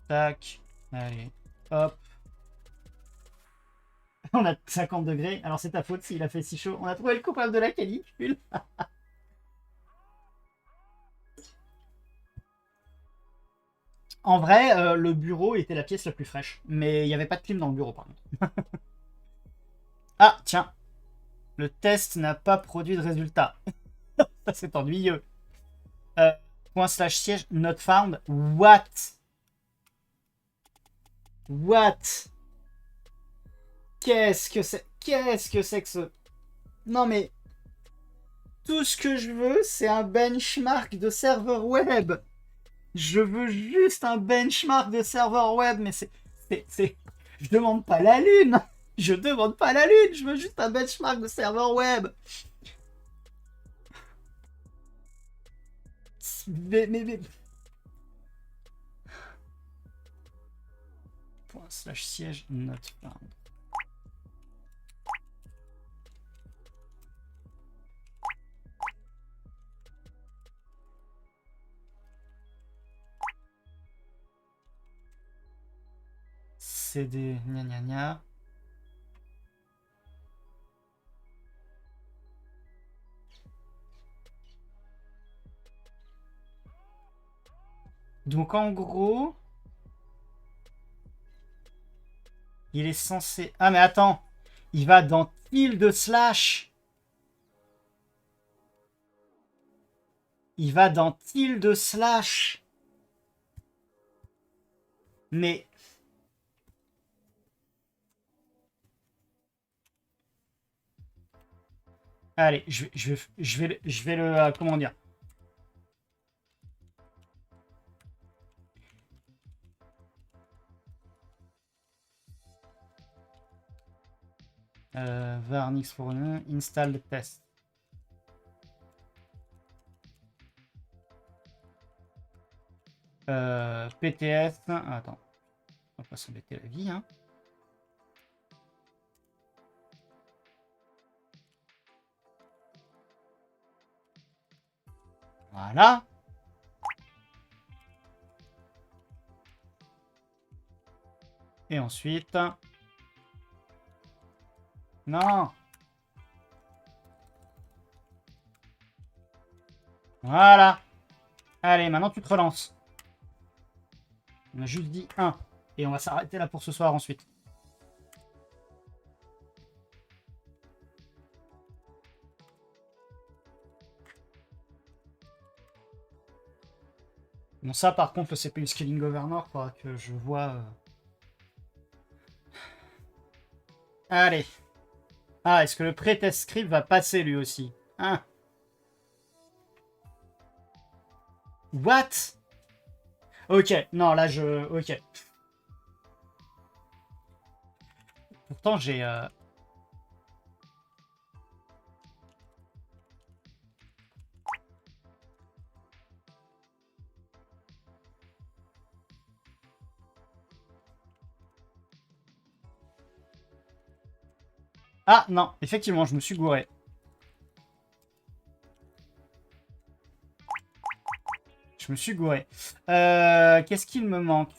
Tac. Allez. Hop. On a 50 degrés. Alors c'est ta faute s'il a fait si chaud. On a trouvé le coupable de la canicule. En vrai, le bureau était la pièce la plus fraîche. Mais il n'y avait pas de clim dans le bureau, par contre. Ah, tiens. Le test n'a pas produit de résultat. Ça, c'est ennuyeux. /siège not found. What? What? Qu'est-ce que c'est? Qu'est-ce que c'est que ce... Non mais... Tout ce que je veux, c'est un benchmark de serveur web. Je veux juste un benchmark de serveur web, mais c'est... Je demande pas la lune. Je demande pas la lune. Je veux juste un benchmark de serveur web. Mais... /siège not found. CD gna gna gna. Donc en gros, il est censé... Ah mais attends, il va dans tilde slash. Il va dans tilde slash. Mais... Allez, je vais le... comment dire? Varnix for install the test. PTS. Ah, attends. On va pas s'embêter la vie, hein. Voilà. Et ensuite... Non. Voilà. Allez, maintenant tu te relances. On a juste dit 1. Et on va s'arrêter là pour ce soir ensuite. Bon, ça par contre, le CPU Scaling Governor, faudra que je vois... Allez. Ah, est-ce que le pré-test script va passer lui aussi? Hein? What? Ok, non, là je... Ok. Pourtant j'ai... Ah non, effectivement, je me suis gouré. Je me suis gouré. Qu'est-ce qu'il me manque?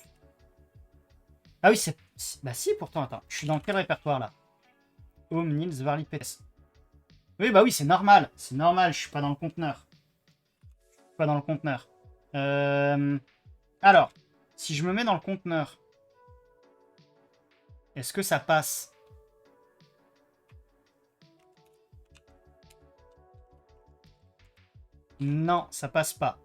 Ah oui, c'est... Bah si, pourtant, attends. Je suis dans quel répertoire, là? Home, Nils, Varley, PS. Oui, bah oui, c'est normal. C'est normal, je suis pas dans le conteneur. Je suis pas dans le conteneur. Alors, si je me mets dans le conteneur, est-ce que ça passe? Non, ça passe pas.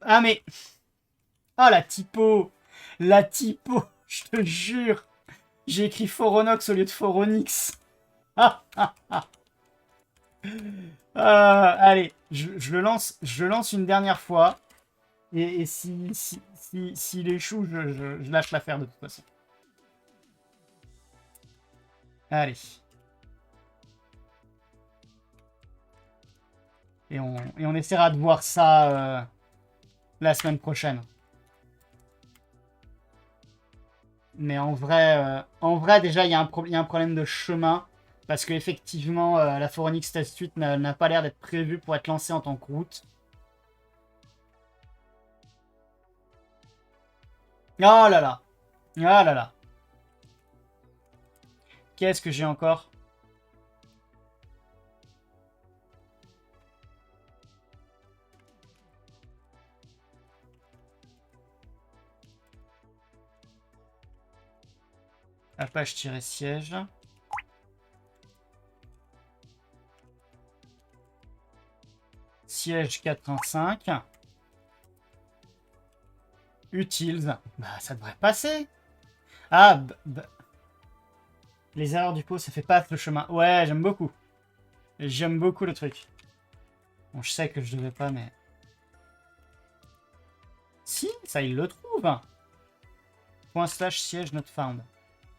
Ah mais... Ah la typo! La typo! Je te jure! J'ai écrit Phoronox au lieu de Phoronix. Ah, ah, ah. Allez, je le lance une dernière fois. Et s'il échoue, je lâche l'affaire de toute façon. Allez. Et on essaiera de voir ça la semaine prochaine. Mais en vrai déjà, il y a un problème de chemin. Parce qu'effectivement, la Phoronix Test Suite n'a pas l'air d'être prévue pour être lancée en tant que route. Oh là là. Oh là là. Qu'est-ce que j'ai encore? Apache-siège. Siège 415. Utils. Bah, ça devrait passer. Ah, les erreurs du pot, ça fait pas le chemin. Ouais, j'aime beaucoup. J'aime beaucoup le truc. Bon, je sais que je devais pas, mais... Si, ça, il le trouve. Point slash siège not found.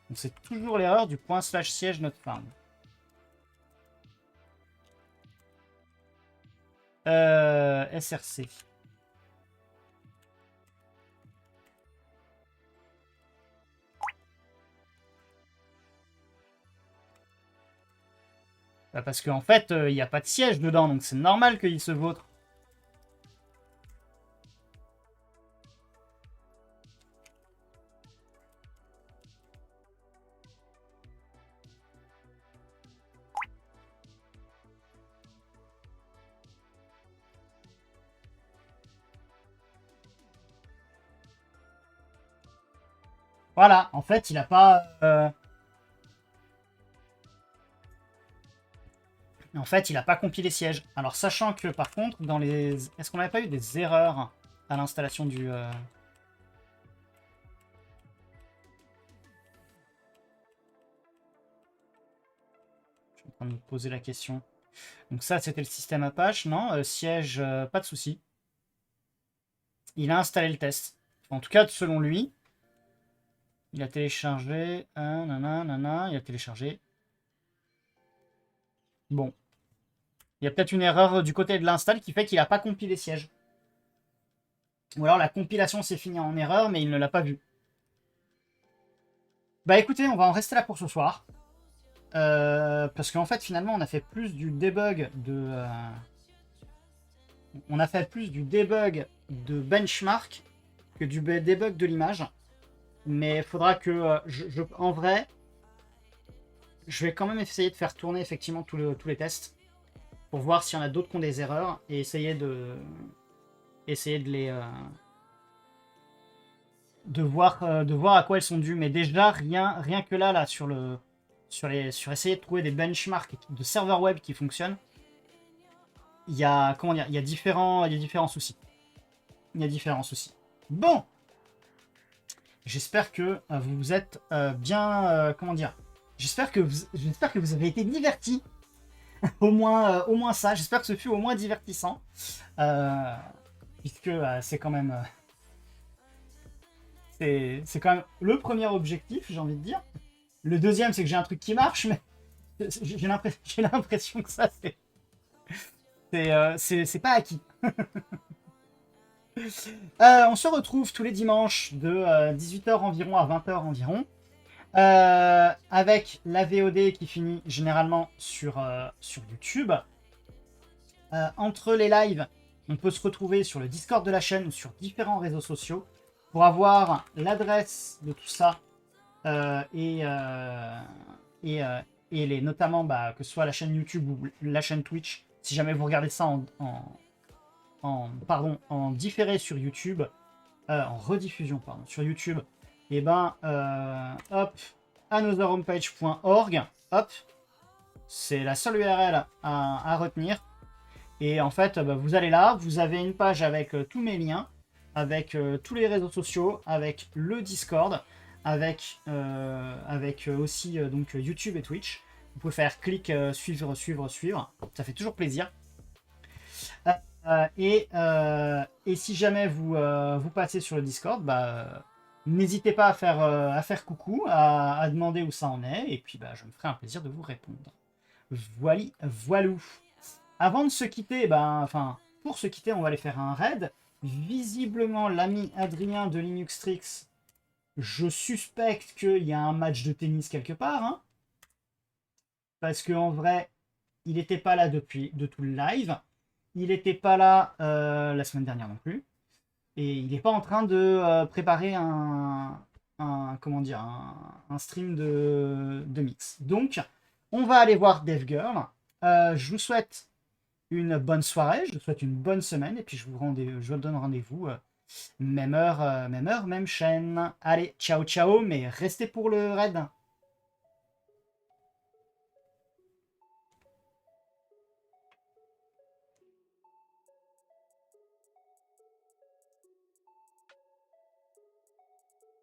Donc c'est toujours l'erreur du point slash siège not found. SRC. Bah parce qu'en fait, il n'y a pas de siège dedans, donc c'est normal qu'il se vautre. Voilà, en fait, il a pas... En fait, il a pas compilé siège. Alors, sachant que, par contre, dans les... Est-ce qu'on n'avait pas eu des erreurs à l'installation du... Je suis en train de me poser la question. Donc ça, c'était le système Apache. Non, siège, pas de souci. Il a installé le test. En tout cas, selon lui, il a téléchargé... nanana, il a téléchargé. Bon. Il y a peut-être une erreur du côté de l'install qui fait qu'il n'a pas compilé siège. Ou alors la compilation s'est finie en erreur, mais il ne l'a pas vu. Bah écoutez, on va en rester là pour ce soir. Parce qu'en fait, finalement, on a fait plus du debug de... On a fait plus du debug de benchmark que du debug de l'image. Mais il faudra que... en vrai, je vais quand même essayer de faire tourner effectivement tous les tests. Pour voir s'il y en a d'autres qui ont des erreurs. Et essayer de les... de voir à quoi elles sont dues. Mais déjà, rien que là sur essayer de trouver des benchmarks de serveurs web qui fonctionnent, il y a, comment dire, il y a différents soucis. Il y a différents soucis. Bon, j'espère que vous êtes bien, comment dire, j'espère que vous avez été divertis. au moins ça. J'espère que ce fut au moins divertissant, puisque c'est quand même, c'est quand même le premier objectif, j'ai envie de dire. Le deuxième, c'est que j'ai un truc qui marche, mais j'ai l'impression que ça, c'est pas acquis. On se retrouve tous les dimanches de 18h environ à 20h environ. Avec la VOD qui finit généralement sur YouTube. Entre les lives, on peut se retrouver sur le Discord de la chaîne ou sur différents réseaux sociaux pour avoir l'adresse de tout ça et les, notamment que ce soit la chaîne YouTube ou la chaîne Twitch. Si jamais vous regardez ça en différé sur YouTube, en rediffusion sur YouTube, et hop, anotherhomepage.org, hop, c'est la seule URL à retenir. Et en fait, vous allez là, vous avez une page avec tous mes liens, avec tous les réseaux sociaux, avec le Discord, avec aussi donc YouTube et Twitch. Vous pouvez faire clic, suivre, ça fait toujours plaisir. Et si jamais vous passez sur le Discord, n'hésitez pas à faire coucou, à demander où ça en est, et puis je me ferai un plaisir de vous répondre. Voilou. Avant de se quitter, pour se quitter, on va aller faire un raid. Visiblement, l'ami Adrien de Linuxtrix, je suspecte qu'il y a un match de tennis quelque part, hein, parce qu'en vrai, il n'était pas là de tout le live. Il n'était pas là la semaine dernière non plus. Et il n'est pas en train de préparer un stream de mix. Donc, on va aller voir DevGirl. Je vous souhaite une bonne soirée, je vous souhaite une bonne semaine, et puis je vous donne rendez-vous même heure, même chaîne. Allez, ciao, mais restez pour le raid.